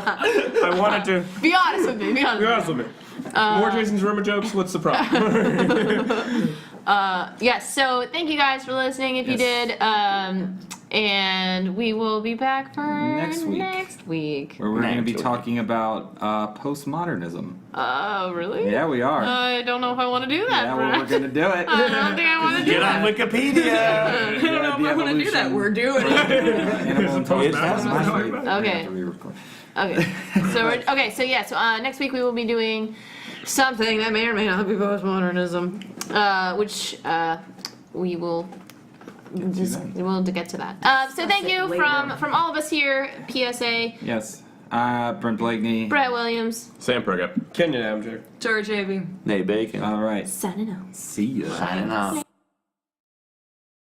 I wanted to. Be honest with me. Be honest. Be honest with me. More Jason's Rumor jokes. What's the problem? Yes. So thank you guys for listening. If you Yes. did, and we will be back for Next week. Where we're going to be Next week. talking about postmodernism. Oh, really? Yeah, we are. I don't know if I want to do that. Yeah, well, Brett. we're going to do it. I don't think I want to do Get on that. Wikipedia. I don't know if I want to do that. We're doing it. Animal and postmodernism. Okay. Okay. So next week we will be doing something that may or may not be postmodernism, which we will we'll get to that. So thank you from all of us here, PSA, Yes. Brent Blakeney. Brett Williams, Sam Prickett. Kenyon Adamcik. Tori Chafee. Nate Bacon. All right. signing out. See ya. Signing out.